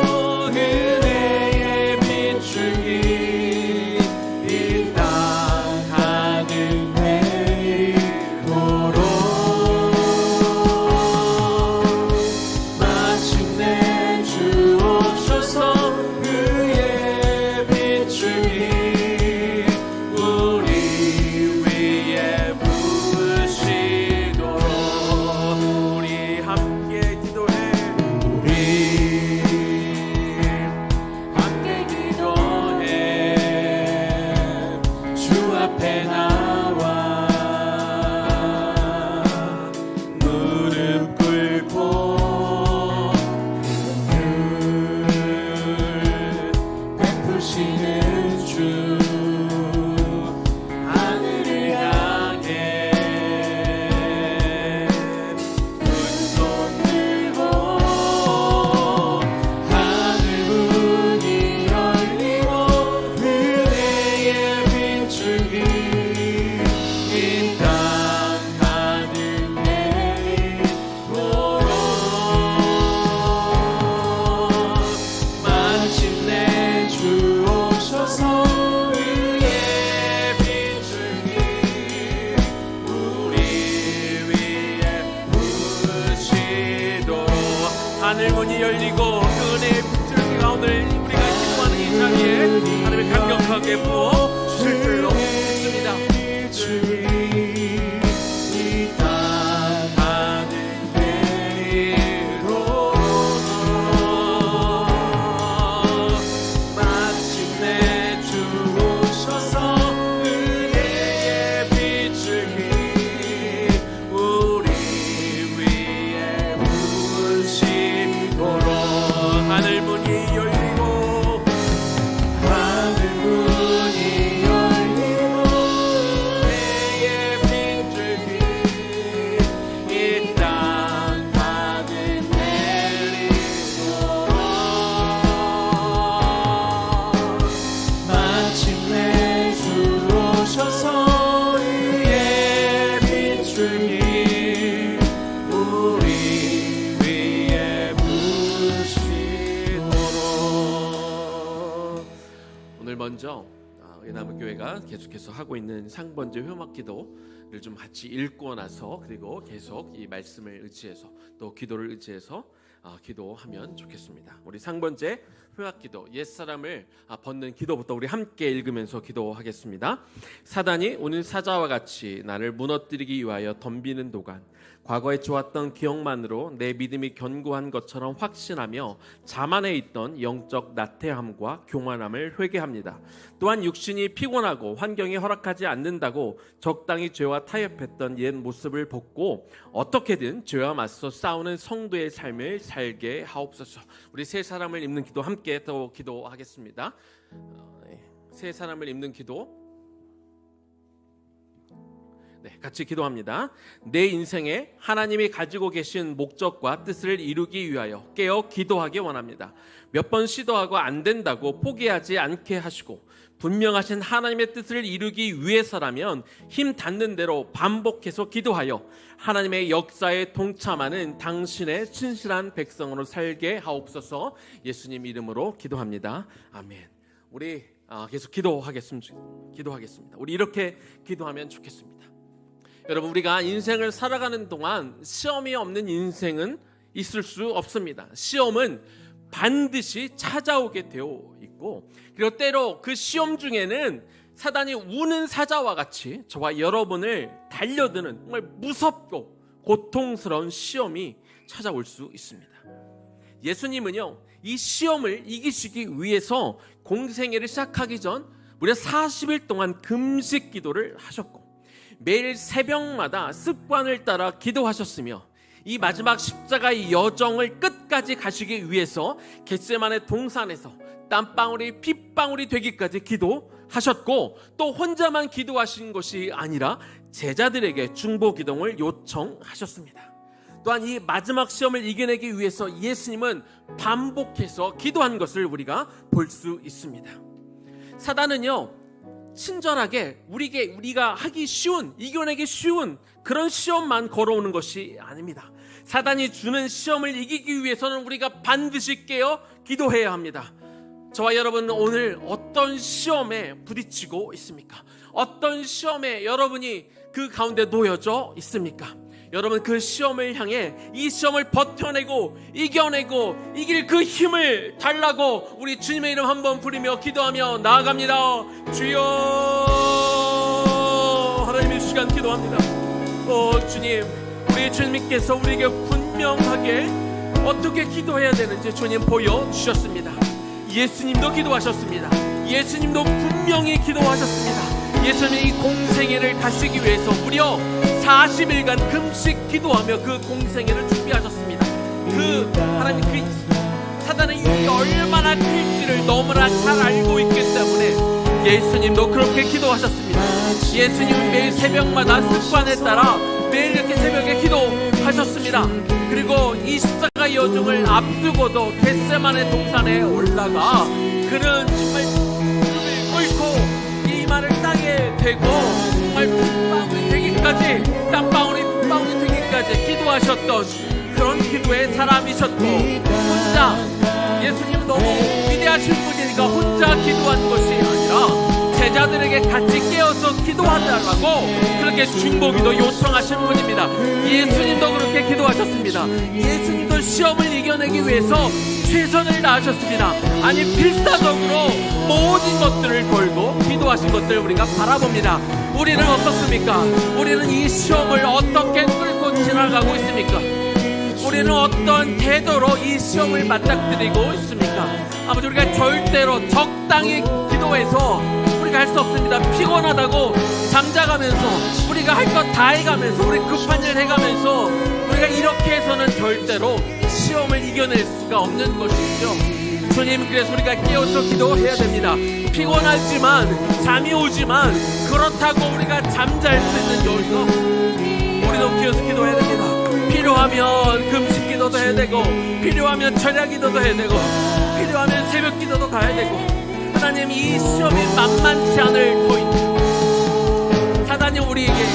열리고 그 은혜의 빗줄기가 오늘 우리가 기도하는 이 자리에 하나님의 강력하게 부어 주실 줄로 믿습니다. 먼저 은하무교회가 계속해서 하고 있는 상번제 회막기도를 좀 같이 읽고 나서 그리고 계속 이 말씀을 의지해서 또 기도를 의지해서 기도하면 좋겠습니다. 우리 상번제 회막기도 옛사람을 벗는 기도부터 우리 함께 읽으면서 기도하겠습니다. 사단이 오는 사자와 같이 나를 무너뜨리기 위하여 덤비는 도간 과거에 좋았던 기억만으로 내 믿음이 견고한 것처럼 확신하며 자만해 있던 영적 나태함과 교만함을 회개합니다. 또한 육신이 피곤하고 환경이 허락하지 않는다고 적당히 죄와 타협했던 옛 모습을 벗고 어떻게든 죄와 맞서 싸우는 성도의 삶을 살게 하옵소서. 우리 세 사람을 입는 기도 함께 또 기도하겠습니다. 세 사람을 입는 기도 같이 기도합니다. 내 인생에 하나님이 가지고 계신 목적과 뜻을 이루기 위하여 깨어 기도하기 원합니다. 몇 번 시도하고 안 된다고 포기하지 않게 하시고 분명하신 하나님의 뜻을 이루기 위해서라면 힘 닿는 대로 반복해서 기도하여 하나님의 역사에 동참하는 당신의 신실한 백성으로 살게 하옵소서. 예수님 이름으로 기도합니다. 아멘. 우리 계속 기도하겠습니다. 우리 이렇게 기도하면 좋겠습니다. 여러분, 우리가 인생을 살아가는 동안 시험이 없는 인생은 있을 수 없습니다. 시험은 반드시 찾아오게 되어 있고, 그리고 때로 그 시험 중에는 사단이 우는 사자와 같이 저와 여러분을 달려드는 정말 무섭고 고통스러운 시험이 찾아올 수 있습니다. 예수님은요, 이 시험을 이기시기 위해서 공생애를 시작하기 전 무려 40일 동안 금식 기도를 하셨고 매일 새벽마다 습관을 따라 기도하셨으며 이 마지막 십자가의 여정을 끝까지 가시기 위해서 겟세마네 동산에서 땀방울이 핏방울이 되기까지 기도하셨고 또 혼자만 기도하신 것이 아니라 제자들에게 중보기도를 요청하셨습니다. 또한 이 마지막 시험을 이겨내기 위해서 예수님은 반복해서 기도한 것을 우리가 볼 수 있습니다. 사단은요, 친절하게 우리가 하기 쉬운, 이겨내기 쉬운 그런 시험만 걸어오는 것이 아닙니다. 사단이 주는 시험을 이기기 위해서는 우리가 반드시 깨어 기도해야 합니다. 저와 여러분, 오늘 어떤 시험에 부딪히고 있습니까? 어떤 시험에 여러분이 그 가운데 놓여져 있습니까? 여러분, 그 시험을 향해 이 시험을 버텨내고 이겨내고 이길 그 힘을 달라고 우리 주님의 이름 한번 부르며 기도하며 나아갑니다. 주여, 하나님의 시간 기도합니다. 주님, 우리 주님께서 우리에게 분명하게 어떻게 기도해야 되는지 주님 보여주셨습니다. 예수님도 기도하셨습니다. 예수님도 분명히 기도하셨습니다. 예수님이 이 공생애를 가시기 위해서 무려 40일간 금식 기도하며 그 공생애를 준비하셨습니다. 하나님 그 사단의 유혹이 얼마나 클지를 너무나 잘 알고 있기 때문에 예수님도 그렇게 기도하셨습니다. 예수님은 매일 새벽마다 습관에 따라 매일 이렇게 새벽에 기도하셨습니다. 그리고 이 십자가 여정을 앞두고도 겟세마네 동산에 올라가 그는 정말 무릎을 꿇고 이 말을 땅에 대고 정말 핏방울이 되기까지, 땀방울이 핏방울이 되기까지 기도하셨던 그런 기도의 사람이셨고, 혼자 예수님 너무 위대하신 분이니까 혼자 기도한 것이 아니라 제자들에게 우리에게 같이 깨어서 기도하자라고 그렇게 중보기도 요청하신 분입니다. 예수님도 그렇게 기도하셨습니다. 예수님도 시험을 이겨내기 위해서 최선을 다하셨습니다. 아니 필사적으로 모든 것들을 걸고 기도하신 것들을 우리가 바라봅니다. 우리는 어떻습니까? 우리는 이 시험을 어떻게 뚫고 지나가고 있습니까? 우리는 어떤 태도로 이 시험을 맞닥뜨리고 있습니까? 아버지, 우리가 절대로 적당히 기도해서 우리가 할 수 없습니다. 피곤하다고 잠자가면서 우리가 할 것 다 해가면서 우리 급한 일 해가면서 우리가 이렇게 해서는 절대로 시험을 이겨낼 수가 없는 것이죠. 주님, 그래서 우리가 깨어서 기도해야 됩니다. 피곤하지만 잠이 오지만 그렇다고 우리가 잠잘 수 있는 여유가 없습니다. 우리도 깨어서 기도해야 됩니다. 필요하면 금식 기도도 해야 되고, 필요하면 철야 기도도 해야 되고, 필요하면 새벽 기도도 가야 되고. 하나님, 이 시험이 만만치 않을 터입니다. 사단이 우리에게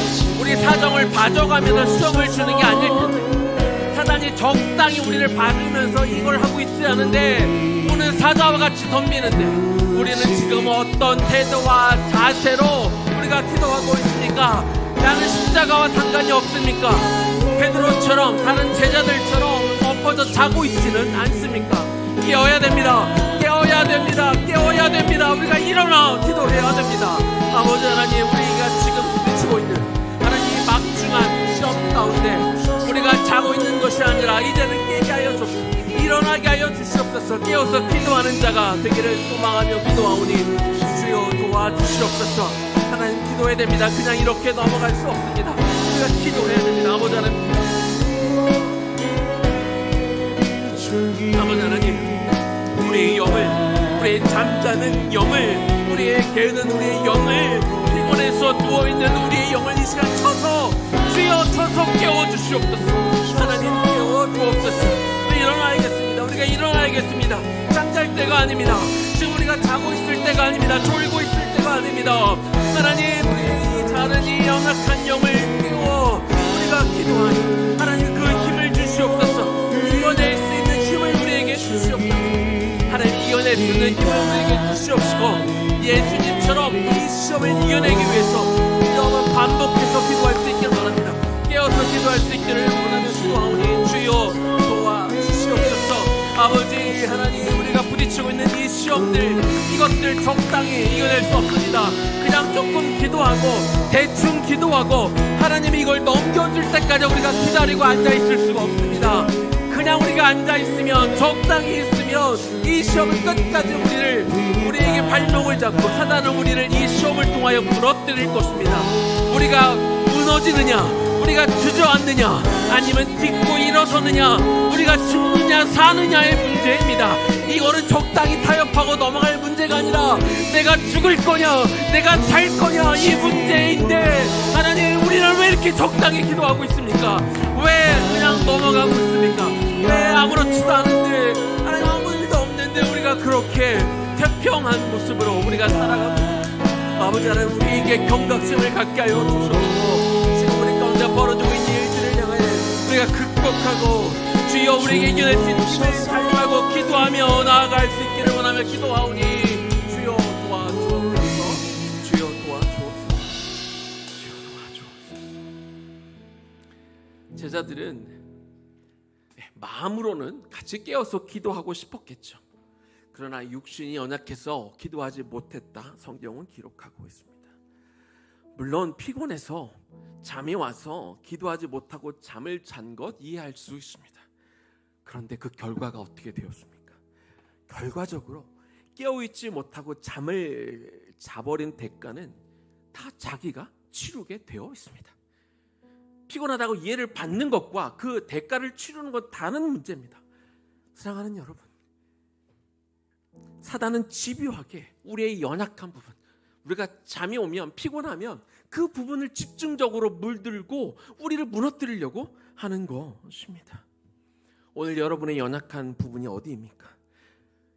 우리 사정을 봐줘가면서 시험을 주는 게 아닐 텐데, 사단이 적당히 우리를 봐주면서 이걸 하고 있지 않은데 오는 사자와 같이 덤비는데, 우리는 지금 어떤 태도와 자세로 우리가 기도하고 있습니까? 나는 십자가와 상관이 없습니까? 베드로처럼 다른 제자들처럼 엎어져 자고 있지는 않습니까? 깨어야 됩니다. 깨어야 됩니다. 깨어야 됩니다. 우리가 일어나 기도해야 됩니다. 아버지 하나님, 우리가 지금 부딪히고 있는 하나님 막중한 시험 가운데 우리가 자고 있는 것이 아니라 이제는 깨게 하여 주옵소서. 일어나게 하여 주시옵소서. 깨어서 기도하는 자가 되기를 소망하며 기도하오니 주여 도와주시옵소서. 하나님, 기도해야 됩니다. 그냥 이렇게 넘어갈 수 없습니다. 우리가 기도해야 됩니다. 아버지 하나님, 아버지 하나님, 우리의 영을, 우리의 잠자는 영을, 우리의 게으른 우리의 영을, 피곤해서 누워있는 우리의 영을 이 시간 쳐서 주여 쳐서 깨워주시옵소서. 하나님, 깨워주옵소서. 우리 일어나야겠습니다. 우리가 일어나야겠습니다. 잠잘 때가 아닙니다. 지금 우리가 자고 있을 때가 아닙니다. 졸고 있을 때가 아닙니다. 하나님, 우리의 이 자는 이 연약한 영을 깨워 우리가 기도하니 하나님 그 힘을 주시옵소서. 이겨낼 수 있는 힘을 우리에게 주시옵소서. 하나님, 이겨낼 수 있는 힘을 우리에게 주시옵시고 예수님처럼 이 시험을 이겨내기 위해서 여러 반복해서 기도할 수 있기를 원합니다. 깨어서 기도할 수 있기를 원하며 기도하오니 주여 도와주시옵소서. 아버지 하나님, 우리가 부딪히고 있는 이 시험들, 이것들 적당히 이겨낼 수 없습니다. 그냥 조금 기도하고 대충 기도하고 하나님 이걸 넘겨줄 때까지 우리가 기다리고 앉아있을 수가 없습니다. 그냥 우리가 앉아있으면, 적당히 있으면 이 시험을 끝까지 우리에게 발목을 잡고 사단은 우리를 이 시험을 통하여 무너뜨릴 것입니다. 우리가 무너지느냐, 우리가 주저앉느냐, 아니면 딛고 일어서느냐, 우리가 죽느냐 사느냐의 문제입니다. 이거는 적당히 타협하고 넘어갈 문제가 아니라 내가 죽을 거냐 내가 살 거냐 이 문제인데, 하나님, 우리는 왜 이렇게 적당히 기도하고 있습니까? 왜 그냥 넘어가고 있습니까? 왜 아무렇지도 않은데, 하나님, 아무 일도 없는데 우리가 그렇게 태평한 모습으로 우리가 살아가고 있습니다. 아버지 하나님, 우리에게 경각심을 갖게 하여 주시옵소서. 지금 우리 가운데 벌어지고 있는 일들을 향해 우리가 극복하고 주여 우리에게 이겨낼 수 있는 힘을 사용하고 기도하며 나아갈 수 있기를 원하며 기도하오니 주여 도와주옵소서. 주여 도와주옵소서. 주여 도와주옵소서. 제자들은 마음으로는 같이 깨어서 기도하고 싶었겠죠. 그러나 육신이 연약해서 기도하지 못했다, 성경은 기록하고 있습니다. 물론 피곤해서 잠이 와서 기도하지 못하고 잠을 잔 것 이해할 수 있습니다. 그런데 그 결과가 어떻게 되었습니까? 결과적으로 깨어있지 못하고 잠을 자버린 대가는 다 자기가 치르게 되어 있습니다. 피곤하다고 이해를 받는 것과 그 대가를 치르는 건 다른 문제입니다. 사랑하는 여러분, 사단은 집요하게 우리의 연약한 부분, 우리가 잠이 오면, 피곤하면 그 부분을 집중적으로 물들고 우리를 무너뜨리려고 하는 것입니다. 오늘 여러분의 연약한 부분이 어디입니까?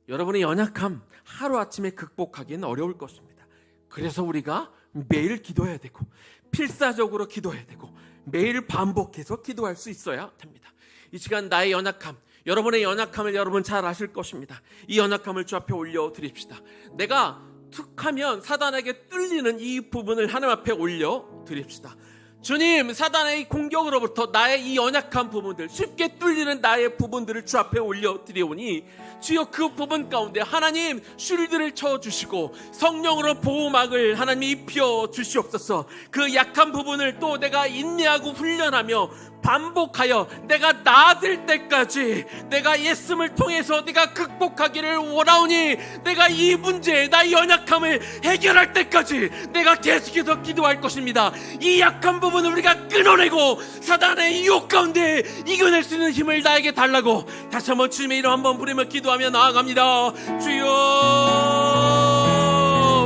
여러분의 연약함 하루아침에 극복하기는 어려울 것입니다. 그래서 우리가 매일 기도해야 되고 필사적으로 기도해야 되고 매일 반복해서 기도할 수 있어야 됩니다. 이 시간 나의 연약함, 여러분의 연약함을 여러분 잘 아실 것입니다. 이 연약함을 주 앞에 올려드립시다. 내가 툭하면 사단에게 뚫리는 이 부분을 하나님 앞에 올려 드립시다. 주님, 사단의 공격으로부터 나의 이 연약한 부분들, 쉽게 뚫리는 나의 부분들을 주 앞에 올려드리오니 주여 그 부분 가운데 하나님 쉴드를 쳐주시고 성령으로 보호막을 하나님 입혀 주시옵소서. 그 약한 부분을 또 내가 인내하고 훈련하며 반복하여 내가 나아질 때까지 내가 예수를 통해서 내가 극복하기를 원하오니 내가 이 문제, 나의 연약함을 해결할 때까지 내가 계속해서 기도할 것입니다. 이 약한 부분을 우리가 끊어내고 사단의 유혹 가운데 이겨낼 수 있는 힘을 나에게 달라고 다시 한번 주님의 이름 한번 부르며 기도하며 나아갑니다. 주여,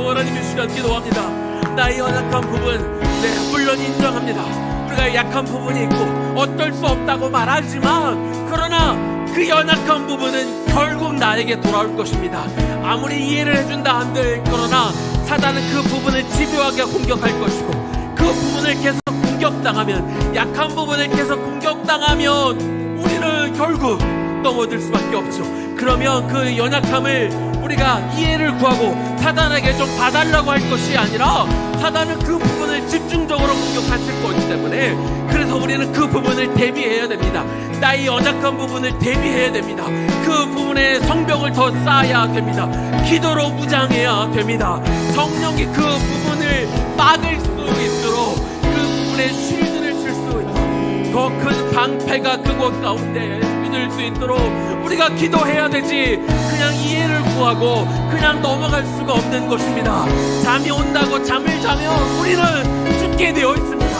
하나님의 시간 기도합니다. 나의 연약한 부분, 네, 물론 인정합니다. 우리가 약한 부분이 있고 어떨 수 없다고 말하지만 그러나 그 연약한 부분은 결국 나에게 돌아올 것입니다. 아무리 이해를 해준다 한들 그러나 사단은 그 부분을 집요하게 공격할 것이고 그 부분을 계속 공격당하면, 약한 부분을 계속 공격당하면 우리는 결국 넘어질 수밖에 없죠. 그러면 그 연약함을 우리가 이해를 구하고 사단에게 좀 봐달라고 할 것이 아니라 사단은 그 부분을 집중적으로 공격하실 거기 때문에 그래서 우리는 그 부분을 대비해야 됩니다. 나의 연약한 부분을 대비해야 됩니다. 그 부분에 성벽을 더 쌓아야 됩니다. 기도로 무장해야 됩니다. 성령이 그 부분을 막을 수 있도록 그 부분에 쉴드를 줄 수 있도록 더 큰 방패가 그곳 가운데 있을 수 있도록 우리가 기도해야 되지 그냥 이해를 구하고 그냥 넘어갈 수가 없는 것입니다. 잠이 온다고 잠을 자면 우리는 죽게 되어 있습니다.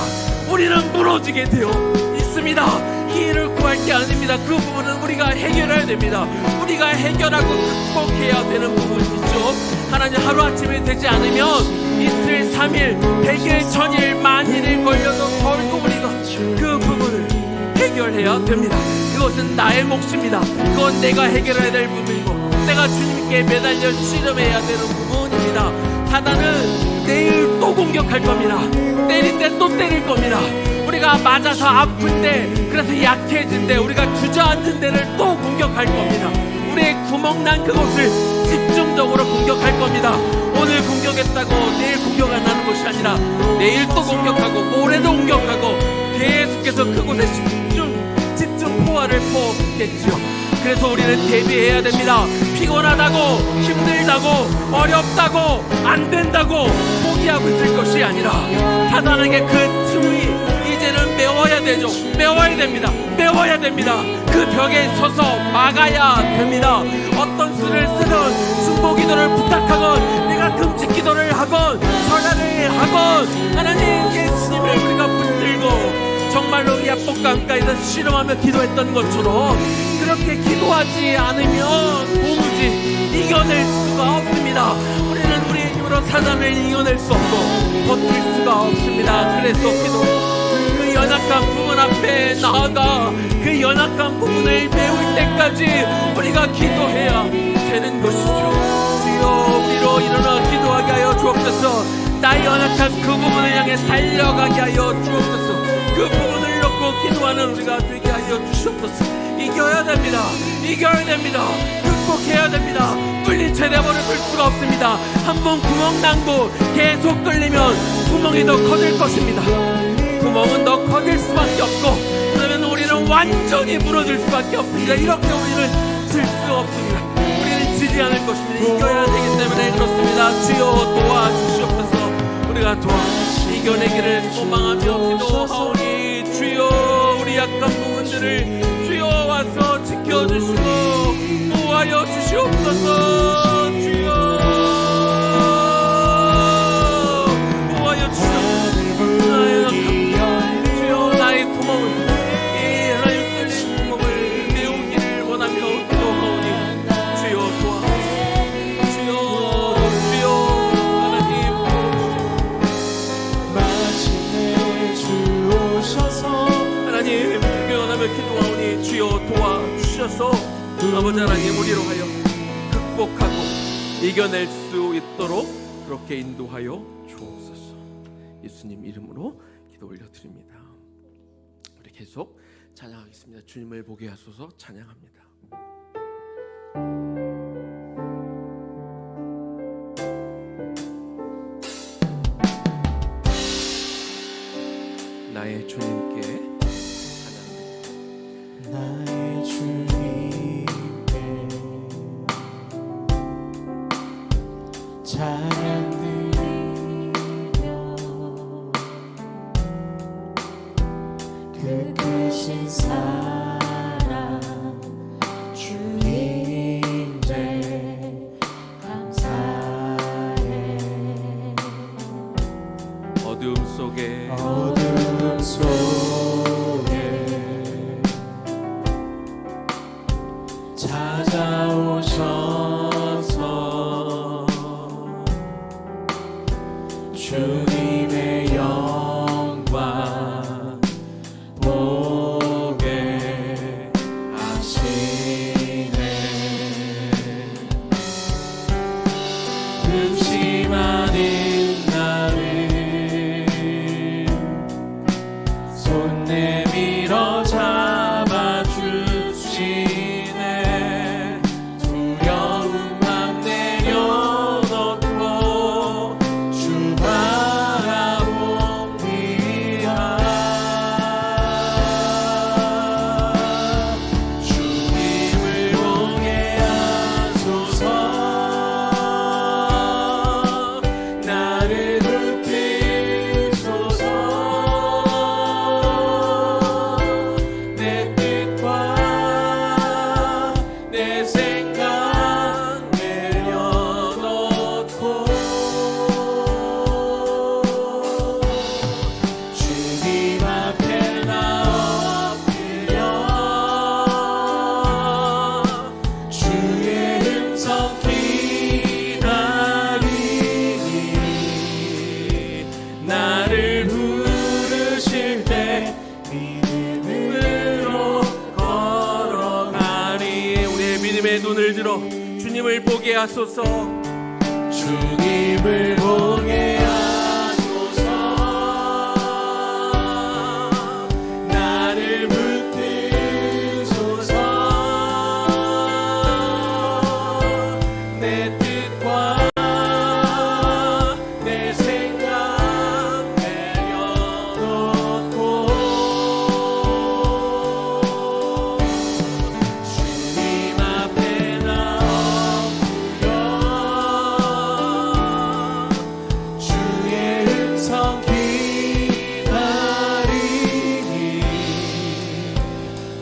우리는 무너지게 되어 있습니다. 이해를 구할 게 아닙니다. 그 부분은 우리가 해결해야 됩니다. 우리가 해결하고 극복해야 되는 부분이 있죠. 하나님, 하루아침에 되지 않으면 이틀, 3일, 100일, 1000일, 만일이 걸려도 결국 우리가 그 부분을 해결해야 됩니다. 그것은 나의 몫입니다. 그건 내가 해결해야 될 부분이고 내가 주님께 매달려 씨름해야 되는 부분입니다. 사단은 내일 또 공격할 겁니다. 때릴 때 또 때릴 겁니다. 우리가 맞아서 아플 때, 그래서 약해질 때, 우리가 주저앉는 데를 또 공격할 겁니다. 우리의 구멍난 그곳을 집중적으로 공격할 겁니다. 오늘 공격했다고 내일 공격 안 하는 것이 아니라 내일 또 공격하고 모레도 공격하고 계속해서 그곳에 집중 포화를 퍼붓겠지요. 그래서 우리는 대비해야 됩니다. 피곤하다고, 힘들다고, 어렵다고, 안 된다고 포기하고 있을 것이 아니라 사단에게 그 틈이 이제는 메워야 되죠. 메워야 됩니다. 메워야 됩니다. 그 벽에 서서 막아야 됩니다. 어떤 수를 쓰든 순복 기도를 부탁하건 내가 금식 기도를 하건 전화를 하건 하나님 예수님을 우리가 붙들고 정말로 이 압복강가에서 씨름하며 기도했던 것처럼 그렇게 기도하지 않으면 도무지 이겨낼 수가 없습니다. 우리는 우리의 힘으로 사단을 이겨낼 수 없고 버틸 수가 없습니다. 그래서 그 연약한 부분 앞에 나아가 그 연약한 부분을 메울 때까지 우리가 기도해야 되는 것이죠. 주여, 우리로 일어나 기도하게 하여 주옵소서. 나의 연약한 그 부분을 향해 달려가게 하여 주옵소서. 그 부분을 놓고 기도하는 우리가 되게 하여 주시옵소서. 이겨야 됩니다. 이겨야 됩니다. 극복해야 됩니다. 뚫린 채 내버려 둘 수가 없습니다. 한번 구멍 난고 계속 뚫리면 구멍이 더 커질 것입니다. 구멍은 더 커질 수밖에 없고 그러면 우리는 완전히 무너질 수밖에 없습니다. 이렇게 우리는 질 수 없습니다. 우리는 지지 않을 것입니다. 이겨야 되기 때문에 그렇습니다. 주여 도와주시옵소서. 우리가 이겨내기를 소망하며 기도하오니 주여, 우리 약한 부분들을 주여 와서 지켜주시고 도와여 주시옵소서. 주여 도와여 주시옵소서. 나의 약한 주여, 나의 구멍을 이 하나님 뚫린 구멍을 메우기를 원하며 기도하오니 주여 도와주시옵소서. 주여 하나님 하나님 변함을 기도하오니 주여 도와주셔서 아버지 하나님 우리로 하여 극복하고 이겨낼 수 있도록 그렇게 인도하여 주옵소서. 예수님 이름으로 기도 올려드립니다. 우리 계속 찬양하겠습니다. 주님을 보게 하소서. 찬양합니다. 나의 주님께 찬양드립니다. 나의 주님께 찬양드리며 그 크신 사랑 주님께 감사해. 어둠 속에 찾아오셔서 주님의 영광 보게 하시네. 근심하는 나를 손 내밀어 잡아주시네. 두려운 맘 내려놓고 주 바라봅니다. 주님을 보게 하소서. 나를 붙드소서. 내 뜻과 내 생각 내려놓고 주님 앞에 나 엎드려 주의 음성 기다리니 나를 부르실 때 믿음으로 걸어가리. 우리의 믿음의 눈을 들어 주님을 보게 하소서. 주님을 보게 하소서. 나를 붙드소서. 내 뜻과 내 생각 내려놓고 주님 앞에 나 엎드려 주의 음성 기다리니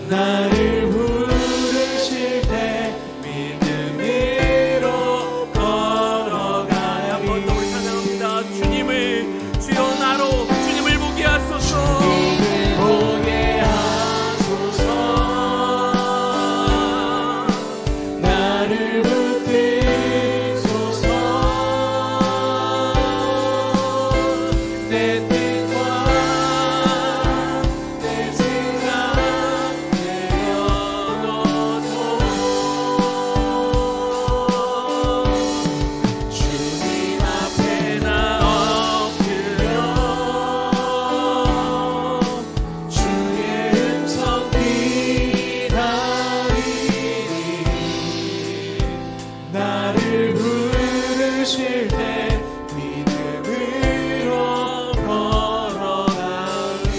나를 부르실 때 믿음으로 걸어가리. 한 번 더 우리 찬양합니다. 주여 나로 주님을 보게 하소서. 주님을 보게 하소서. 나를 붙드소서. 내 뜻과 내 생각 내려놓고 주님 앞에 나 엎드려 주의 음성 기다리니 나를 부르실 때 믿음으로 걸어가리.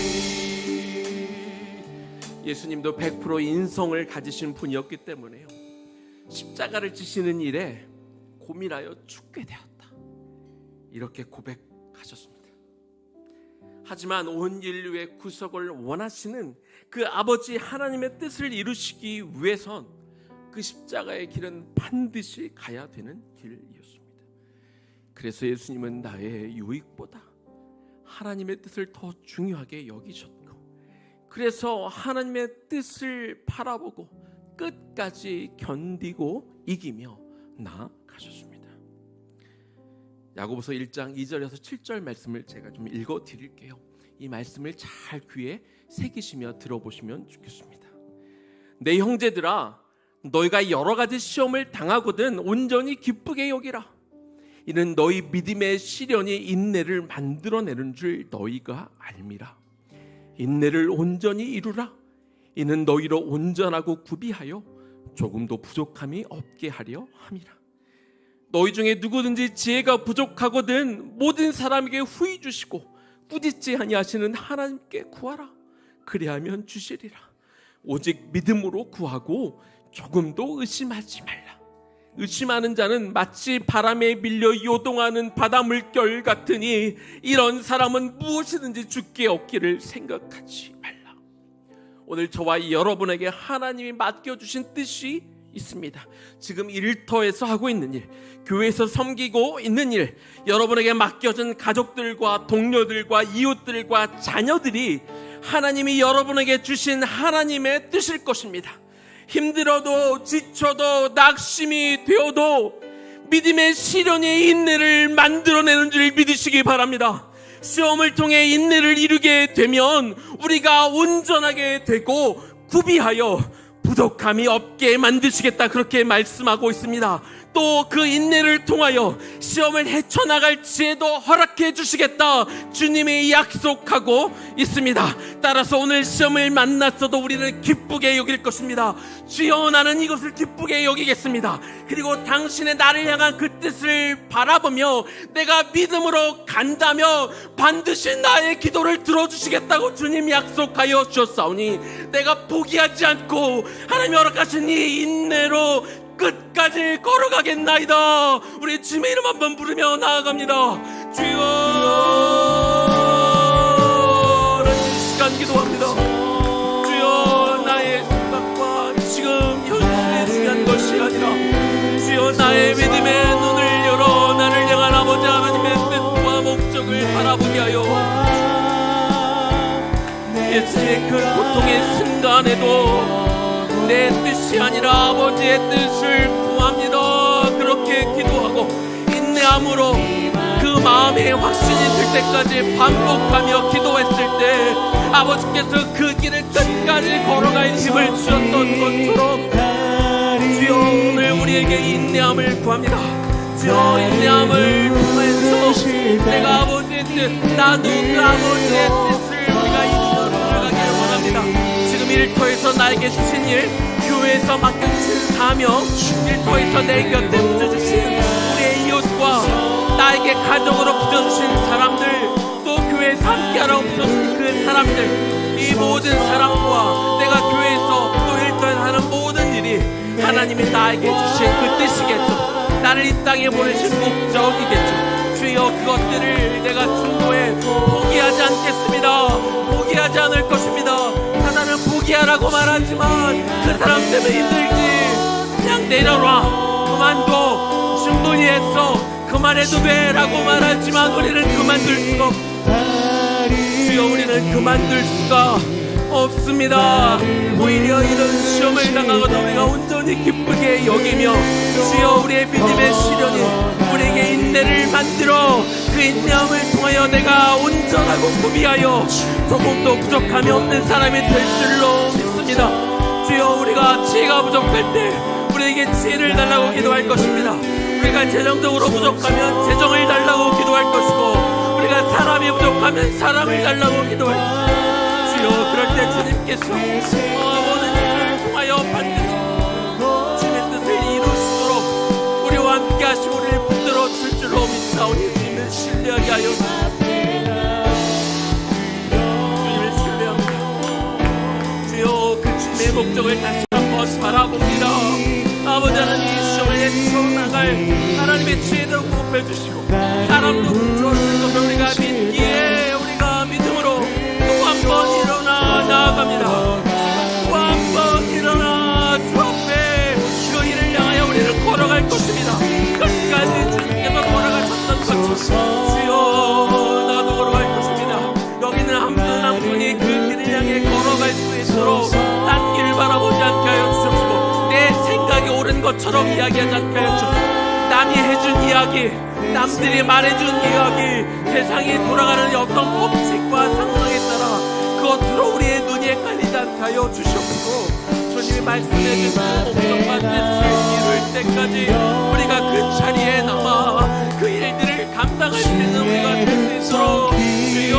예수님도 100% 인성을 가지신 분이었기 때문에요. 십자가를 지시는 일에 고민하여 죽게 되었다. 이렇게 고백하셨습니다. 하지만 온 인류의 구속을 원하시는 그 아버지 하나님의 뜻을 이루시기 위해선 그 십자가의 길은 반드시 가야 되는 길이었습니다. 그래서 예수님은 나의 유익보다 하나님의 뜻을 더 중요하게 여기셨고, 그래서 하나님의 뜻을 바라보고 끝까지 견디고 이기며 나아가셨습니다. 야고보서 1장 2절에서 7절 말씀을 제가 좀 읽어 드릴게요. 이 말씀을 잘 귀에 새기시며 들어보시면 좋겠습니다. 내 형제들아, 너희가 여러 가지 시험을 당하거든 온전히 기쁘게 여기라. 이는 너희 믿음의 시련이 인내를 만들어내는 줄 너희가 알미라. 인내를 온전히 이루라. 이는 너희로 온전하고 구비하여 조금도 부족함이 없게 하려 함이라. 너희 중에 누구든지 지혜가 부족하거든 모든 사람에게 후히 주시고 꾸짖지 아니하시는 하나님께 구하라. 그리하면 주시리라. 오직 믿음으로 구하고 조금도 의심하지 말라. 의심하는 자는 마치 바람에 밀려 요동하는 바다 물결 같으니 이런 사람은 무엇이든지 주께 얻기를 생각하지 말라. 오늘 저와 여러분에게 하나님이 맡겨주신 뜻이 있습니다. 지금 일터에서 하고 있는 일, 교회에서 섬기고 있는 일, 여러분에게 맡겨진 가족들과 동료들과 이웃들과 자녀들이 하나님이 여러분에게 주신 하나님의 뜻일 것입니다. 힘들어도 지쳐도 낙심이 되어도 믿음의 시련의 인내를 만들어내는 줄 믿으시기 바랍니다. 시험을 통해 인내를 이루게 되면 우리가 온전하게 되고 구비하여 부족함이 없게 만드시겠다, 그렇게 말씀하고 있습니다. 또 그 인내를 통하여 시험을 헤쳐나갈 지혜도 허락해 주시겠다 주님이 약속하고 있습니다. 따라서 오늘 시험을 만났어도 우리는 기쁘게 여길 것입니다. 주여, 나는 이것을 기쁘게 여기겠습니다. 그리고 당신의 나를 향한 그 뜻을 바라보며 내가 믿음으로 간다며 반드시 나의 기도를 들어주시겠다고 주님 약속하여 주셨사오니 내가 포기하지 않고 하나님이 허락하신 이 인내로 끝까지 걸어가겠나이다. 우리 주님의 이름 한번 부르며 나아갑니다. 주여, 이 시간 기도합니다. 주여, 나의 생각과 지금 현실에 중요한 것이 아니라 주여, 나의 믿음의 눈을 열어 나를 향한 아버지 하나님의 뜻과 목적을 바라보게 하여 예수의 그 고통의 순간에도 내 뜻이 아니라 아버지의 뜻을 구합니다. 그렇게 기도하고 인내함으로 그 마음의 확신이 들 때까지 반복하며 기도했을 때 아버지께서 그 길을 끝까지 걸어갈 힘을 주셨던 것처럼 주여, 오늘 우리에게 인내함을 구합니다. 주여, 인내함을 통해서 내가 아버지의 뜻, 나도 그 아버지의 뜻을 우리가 이루어 나가기를 원합니다. 지금 일터에서 나에게 주신 일, 교회에서 맡겨주신 사명, 일터에서 내 곁에 붙여주신 우리의 이웃과 나에게 가정으로 붙여주신 사람들, 또 교회에서 함께하라고 붙여주신 그 사람들, 이 모든 사람과 내가 교회에서 또 일터에서 하는 모든 일이 하나님이 나에게 주신 그 뜻이겠죠. 나를 이 땅에 보내신 목적이겠죠. 주여, 그것들을 내가 중도에 포기하지 않겠습니다. 포기하지 않을 것입니다. 하나는 포기하라고 말하지만 그 사람 때문에 힘들지, 그냥 내려놔, 그만둬, 충분히 했어, 그만해도 돼 라고 말하지만 우리는 그만둘 수가 주여, 우리는 그만둘 수가 없습니다. 오히려 이런 시험을 당하고도 우리가 온전히 기쁘게 여기며 주여, 우리의 믿음의 시련이 우리에게 인내를 만들어 그 인내함을 통하여 내가 온전하고 구비하여 조금도 부족함이 없는 사람이 될 줄로 믿습니다. 주여, 우리가 지혜가 부족할 때 우리에게 지혜를 달라고 기도할 것입니다. 우리가 재정적으로 부족하면 재정을 달라고 기도할 것이고 우리가 사람이 부족하면 사람을 달라고 기도할 것입니다. 주여, 그럴 때 주님께서 모든 일을 통하여 반드시 주님의 뜻을 이루시도록 우리와 함께 하시고 우리를 붙들어 줄 줄로 믿사오니 주님을 신뢰하게 하여 주님을 신뢰합니다. 주여, 그 주님의 목적을 다시 한번 바라봅니다. 아버지 하나님, 이 시험을 헤쳐나갈 하나님의 지혜도 공급해주시고 사람도 붙여주신 것을 우리가 믿기에 우리가 믿음으로 또 한 번 일어나 나아갑니다. 또 한 번 일어나 주 앞에 그 일을 향하여 우리는 걸어갈 것입니다. 끝까지 주님께서 걸어가셨던 것처럼 주여, 나도 걸어갈 것입니다. 여기는 한 분 한 분이 그 길을 향해 걸어갈 수 있도록 딴 길을 바라보지 않게 하여 주옵시고 내 생각이 옳은 것처럼 이야기하지 않게 하여 주옵시고 남이 해준 이야기, 남들이 말해준 이야기, 세상이 돌아가는 어떤 법칙과 상상에 따라 그것으로 우리의 눈이 헷갈리지 않게 하여 주시옵시고 주님이 말씀해주신 목적과 뜻을 이룰 때까지 우리가 그 자리에 남아 그 일들을 감당할 수 있는 우리가 될 수 있도록 주여,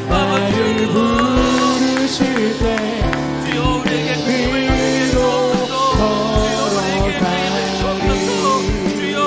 아버지 부르실 때 주여, 우리에게 그 힘을 주시게 주옵소서. 주여, 우리에게 그 힘을 주옵소서. 주여,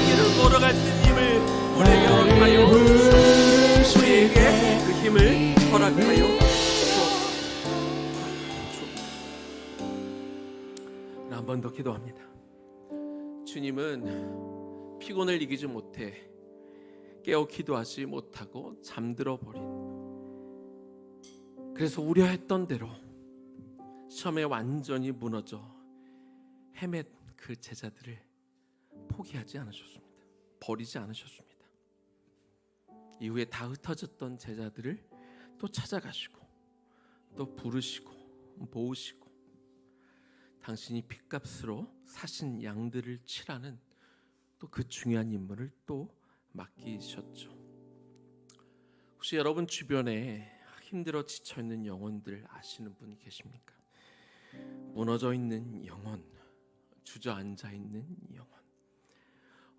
길을 걸어갈 수 있는 힘을 우리에게 허락하여 주시옵소서. 우리에게 그 힘을 허락하여 주옵소서. 한 번 더 기도합니다. 주님은 피곤을 이기지 못해 깨어 기도하지 못하고 잠들어 버린, 그래서 우려했던 대로 시험에 완전히 무너져 헤맨 그 제자들을 포기하지 않으셨습니다. 버리지 않으셨습니다. 이후에 다 흩어졌던 제자들을 또 찾아가시고 또 부르시고 모으시고 당신이 핏값으로 사신 양들을 치라는 또 그 중요한 임무를 또 맡기셨죠. 혹시 여러분 주변에 힘들어 지쳐있는 영혼들 아시는 분 계십니까? 무너져 있는 영혼, 주저앉아 있는 영혼,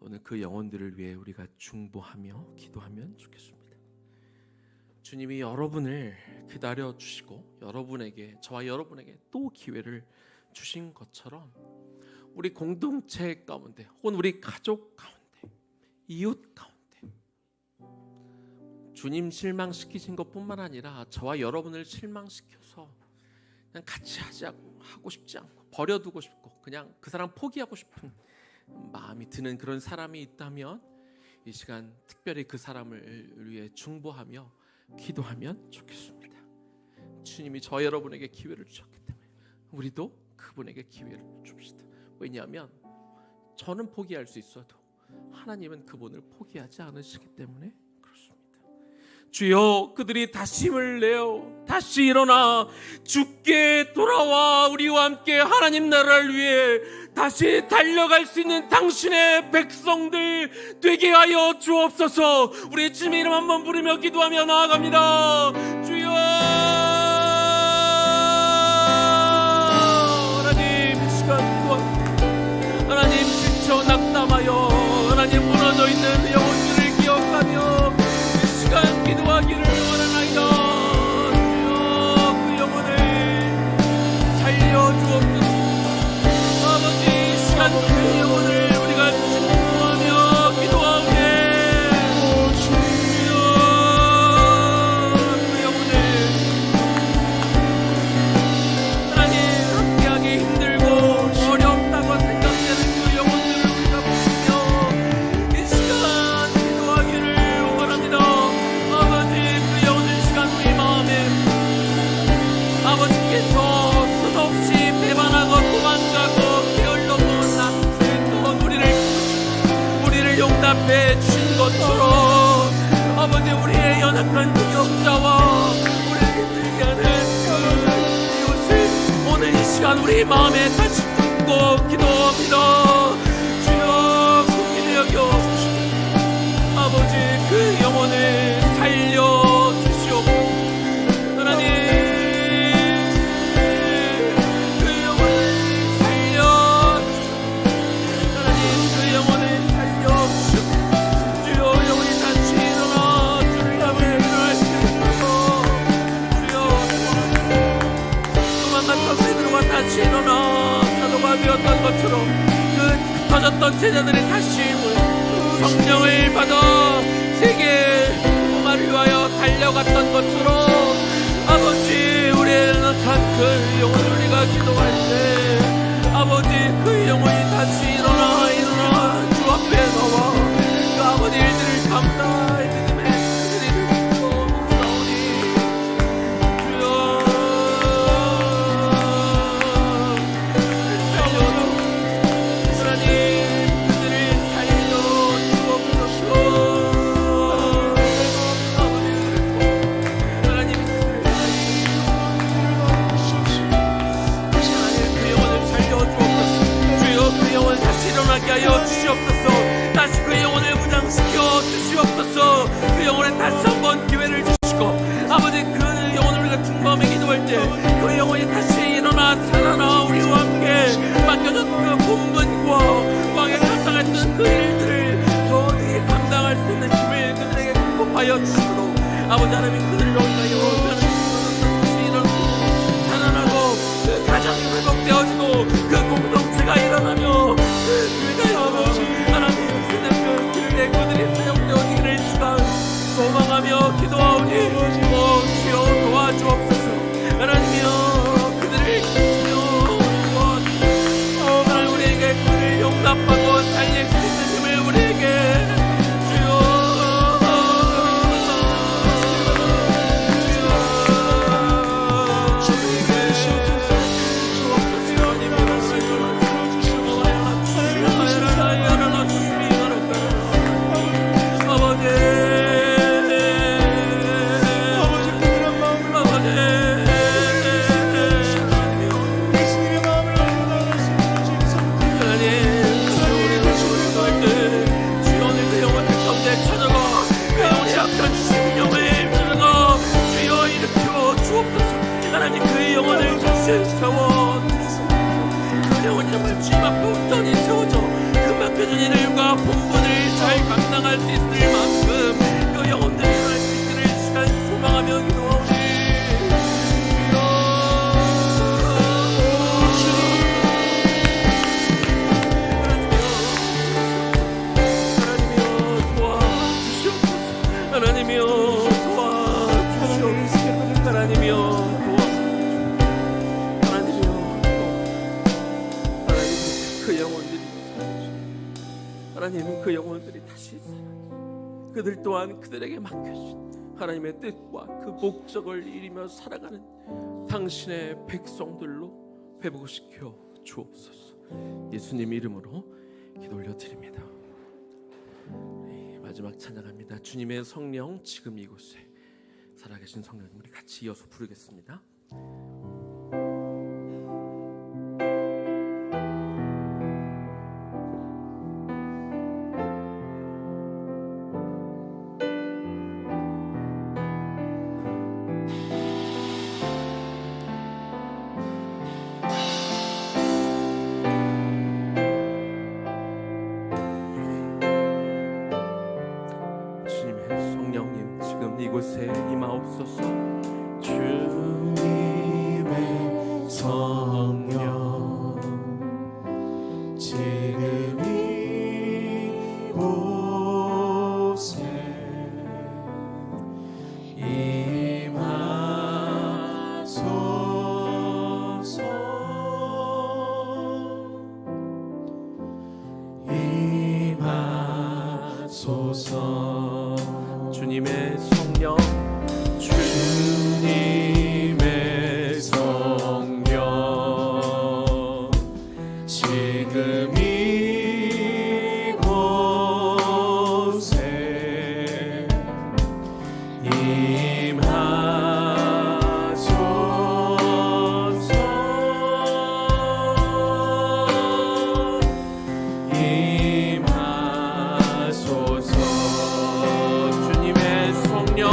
오늘 그 영혼들을 위해 우리가 중보하며 기도하면 좋겠습니다. 주님이 여러분을 기다려 주시고 여러분에게, 저와 여러분에게 또 기회를 주신 것처럼 우리 공동체 가운데 혹은 우리 가족 가운데 이웃 가운데 주님 실망시키신 것뿐만 아니라 저와 여러분을 실망시켜서 그냥 같이 하고 싶지 않고 버려두고 싶고 그냥 그 사람 포기하고 싶은 마음이 드는 그런 사람이 있다면 이 시간 특별히 그 사람을 위해 중보하며 기도하면 좋겠습니다. 주님이 저 여러분에게 기회를 주셨기 때문에 우리도 그분에게 기회를 줍시다. 왜냐하면 저는 포기할 수 있어도 하나님은 그분을 포기하지 않으시기 때문에 그렇습니다. 주여, 그들이 다시 힘을 내어 다시 일어나 주께 돌아와 우리와 함께 하나님 나라를 위해 다시 달려갈 수 있는 당신의 백성들 되게 하여 주옵소서. 우리 주님의 이름 한번 부르며 기도하며 나아갑니다. 주여, 하나님 이 시간 하나님 지쳐 낙담하여 하나님 무너져 있는 영혼들을 기억하며 이 시간 기도하기를 원하나이다. 주여, 그 영혼을 살려주옵소서. 아버지, 이 시간 그 영혼을 우리가 중보하며 기도하오니 주여, 그 영혼을 하나님 함께하기 힘들고 어렵다고 생각되는 그 영혼들을 우리가 보시며 이 시간 기도하기를 원합니다. 아버지, 그 영혼을 시간 우리 마음에 아버지께서 수없이 배반하고 도망가고 게을러고 나섰던 우리를 용납해 주신 것처럼 아버지, 우리의 연약한 능력자와 우리를 힘들게 하는 그 이웃을 오늘 이 시간 우리 마음에 다시 품고 기도합니다. 주여, 긍휼히 여겨 주시고 아버지, 그 영혼을 살려 주시옵소서. 하나님, 그 영혼을 살려 주시옵소서. 하나님, 그 영혼을 살려 주시옵소서. 주여, 영혼이 다시 일어나 주를 향해 일어날 수 있도록 주여, 도망갔던 베드로가 다시 일어나 사도가 되었던 것처럼 그 흩어졌던 제자들이 다시 성령을 받아 세계 복음화를 위하여 달려갔던 것처럼 아버지, 우리의 연약한 그 영혼을 우리가 기도할 때 아버지, 그 영혼이 다시 일어나 주 앞에 나와 그 아버지 일들을 감당할 믿음의 그들이 되고 싸우니 주여, 하나님, 그들을 살려 주옵소서. 하나님, 그 영혼을 살려 주옵소서. 주여, 그 영혼을 다시 일어나게 하여 주시옵소서. 다시 그 영혼을 무장시켜 주시옵소서. 그 영혼에 다시 한번 기회를 주시고 아버지, 그 영혼을 우리가 중보하며 기도할 때 그 영혼이 다시 일어나 살아나 우리와 함께 맡겨졌던 그 본분과 왕에 감당했던 그 일들을 더 어떻게 감당할 수 있는 힘을 그들에게 공급하여 주시도록 아버지 하나님, 그들을 위하여 다시 일어나고 살아나고 그 가정이 회복되어지고 그 공동체가 일어나며 그 교회가 아버지 하나님 일과 본분을 잘 감당할 수 있을 만큼 그 영혼들이 할 수 있기를 시간 소망하며 기도하오니 하나님이여 도와주시옵소서. 하나님이여 그 영혼들이 하나님 그 영혼들이 다시 살아 그들 또한 그들에게 맡겨진 하나님의 뜻과 그 목적을 이루며 살아가는 당신의 백성들로 회복시켜 주옵소서. 예수님 이름으로 기도 올려드립니다. 마지막 찬양합니다. 주님의 성령 지금 이곳에 살아계신 성령님 우리 같이 이어서 부르겠습니다. 이곳에 임하옵소서. 주님의 성령 지금 이곳에 임하소서. 임하소서. 주님의 성령 주님의 성령 지금 이곳에 임하소서. 임하소서. 주님의 성령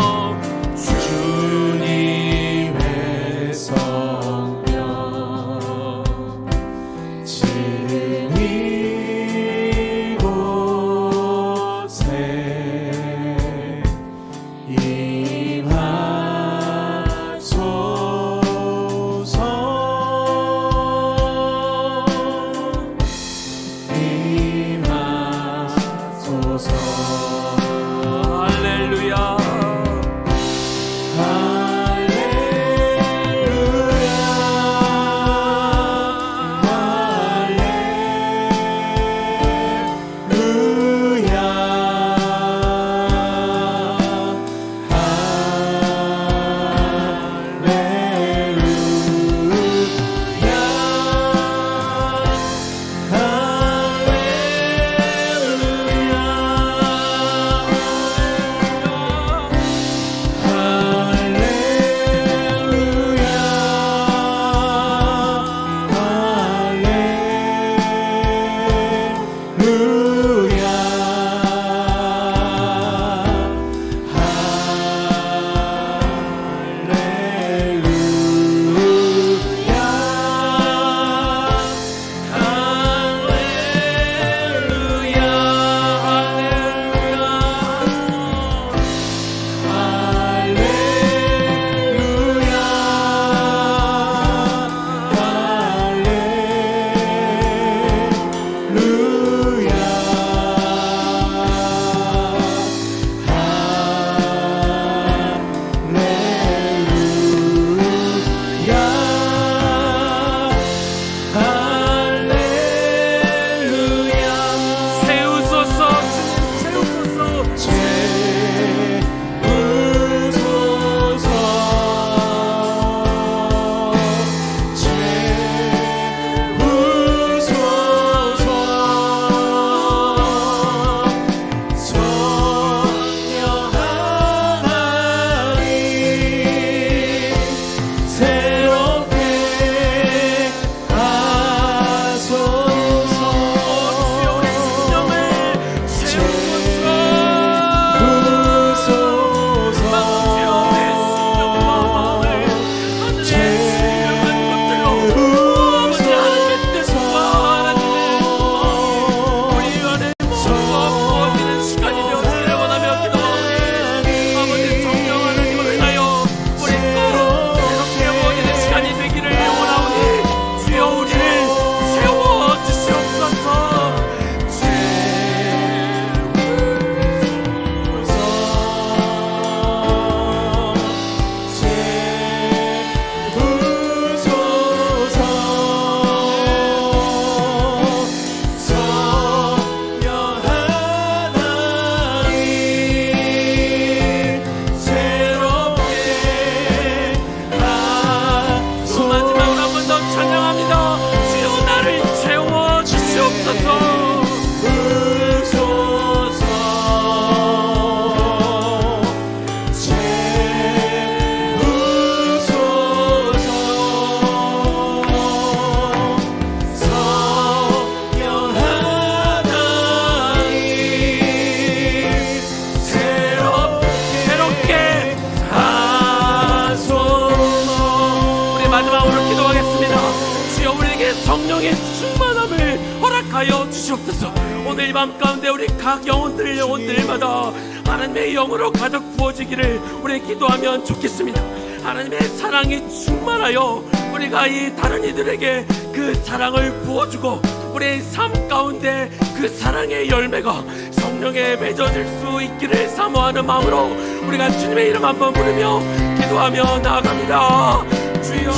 하여 주시옵소서. 오늘 이 밤 가운데 우리 각 영혼들마다 하나님의 영으로 가득 부어지기를 우리 기도하면 좋겠습니다. 하나님의 사랑이 충만하여 우리가 이 다른 이들에게 그 사랑을 부어주고 우리의 삶 가운데 그 사랑의 열매가 성령에 맺어질 수 있기를 사모하는 마음으로 우리가 주님의 이름 한번 부르며 기도하며 나아갑니다. 주여,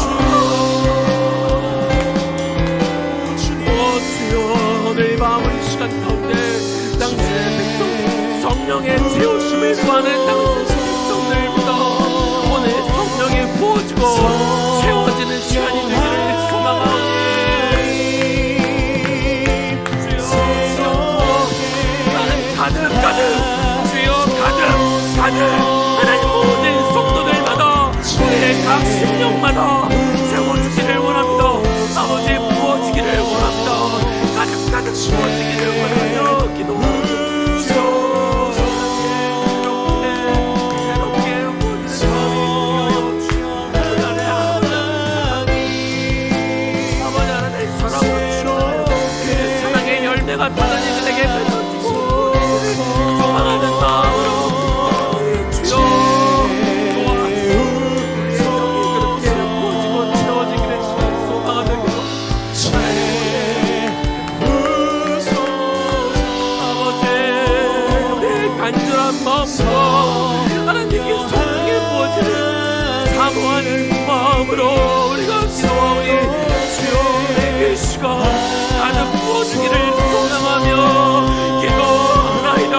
주여, 오늘 이 밤 우리 시간 가운데 당신의 백성 성령의 채우심을 구하는 당신의 백성들보다 오늘 성령이 부어지고 채워지는 시간이 되기를 소망하오니 가득 주여, 가득 하나님 모든 성도들마다 우리의 각 심령마다 채워주기를 원합니다. 아버지 부어지기를 원합니다. 가득 부어지기를 원하며 기도합니다. 아버지 하나님 사랑을 주여 그 사랑의 열매가 다른 이들에게 맺어지고 소망하는 마음으로 주여 도와주시오. 그렇게 부어지고 채워지기를 소망하며 아버지 우리의 간절한 마음으로 하나님께 성령의 부어지는 사모하는 마음으로 우리가 기도하오니 주여 내게 시간 가득 부어지기를 소망하며 기도하나이다.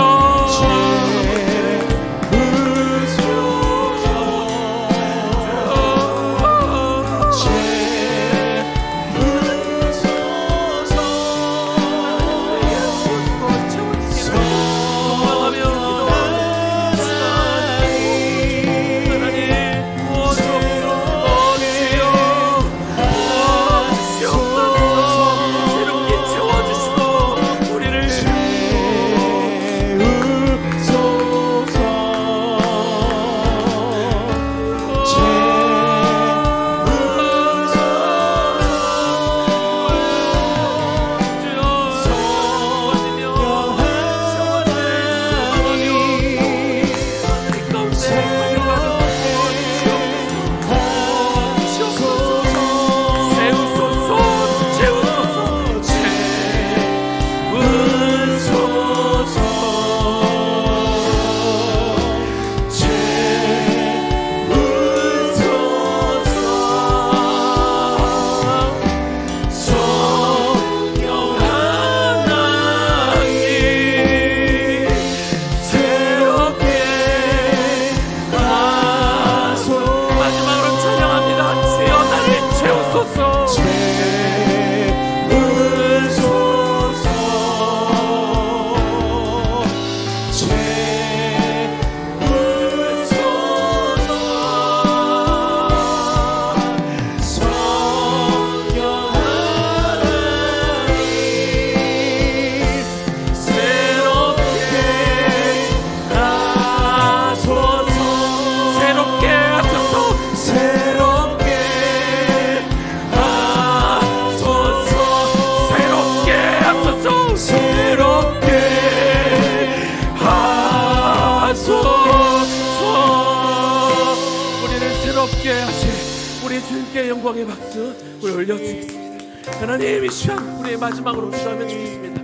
영광의 박수 우리 올려드리겠습니다. 하나님 이 시간 우리의 마지막으로 기도하면 좋겠습니다.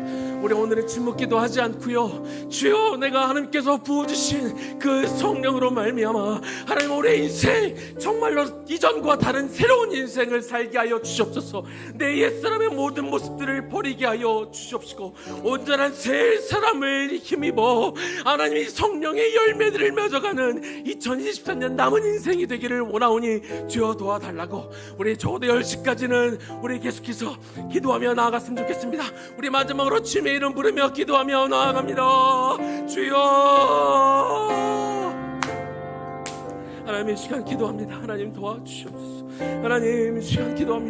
우리 오늘은 침묵기도 하지 않고요 주여 내가 하나님께서 부어주신 그 성령으로 말미암아 하나님 우리의 인생 정말로 이전과 다른 새로운 인생을 살게 하여 주시옵소서. 내 옛사람의 모든 모습들을 버리게 하여 주시옵시고 온전한 새 사람을 힘입어 하나님이 성령의 열매들을 맺어가는 2023년 남은 인생이 되기를 원하오니 주여 도와달라고 우리 적어도 10시까지는 우리 계속해서 기도하며 나아갔으면 좋겠습니다. 우리 마지막으로 주님의 이름 부르며 기도하며 나아갑니다. 주여 하나님 이 시간 기도합니다. 하나님 도와주시옵소서. 하나님 이 시간 기도합니다.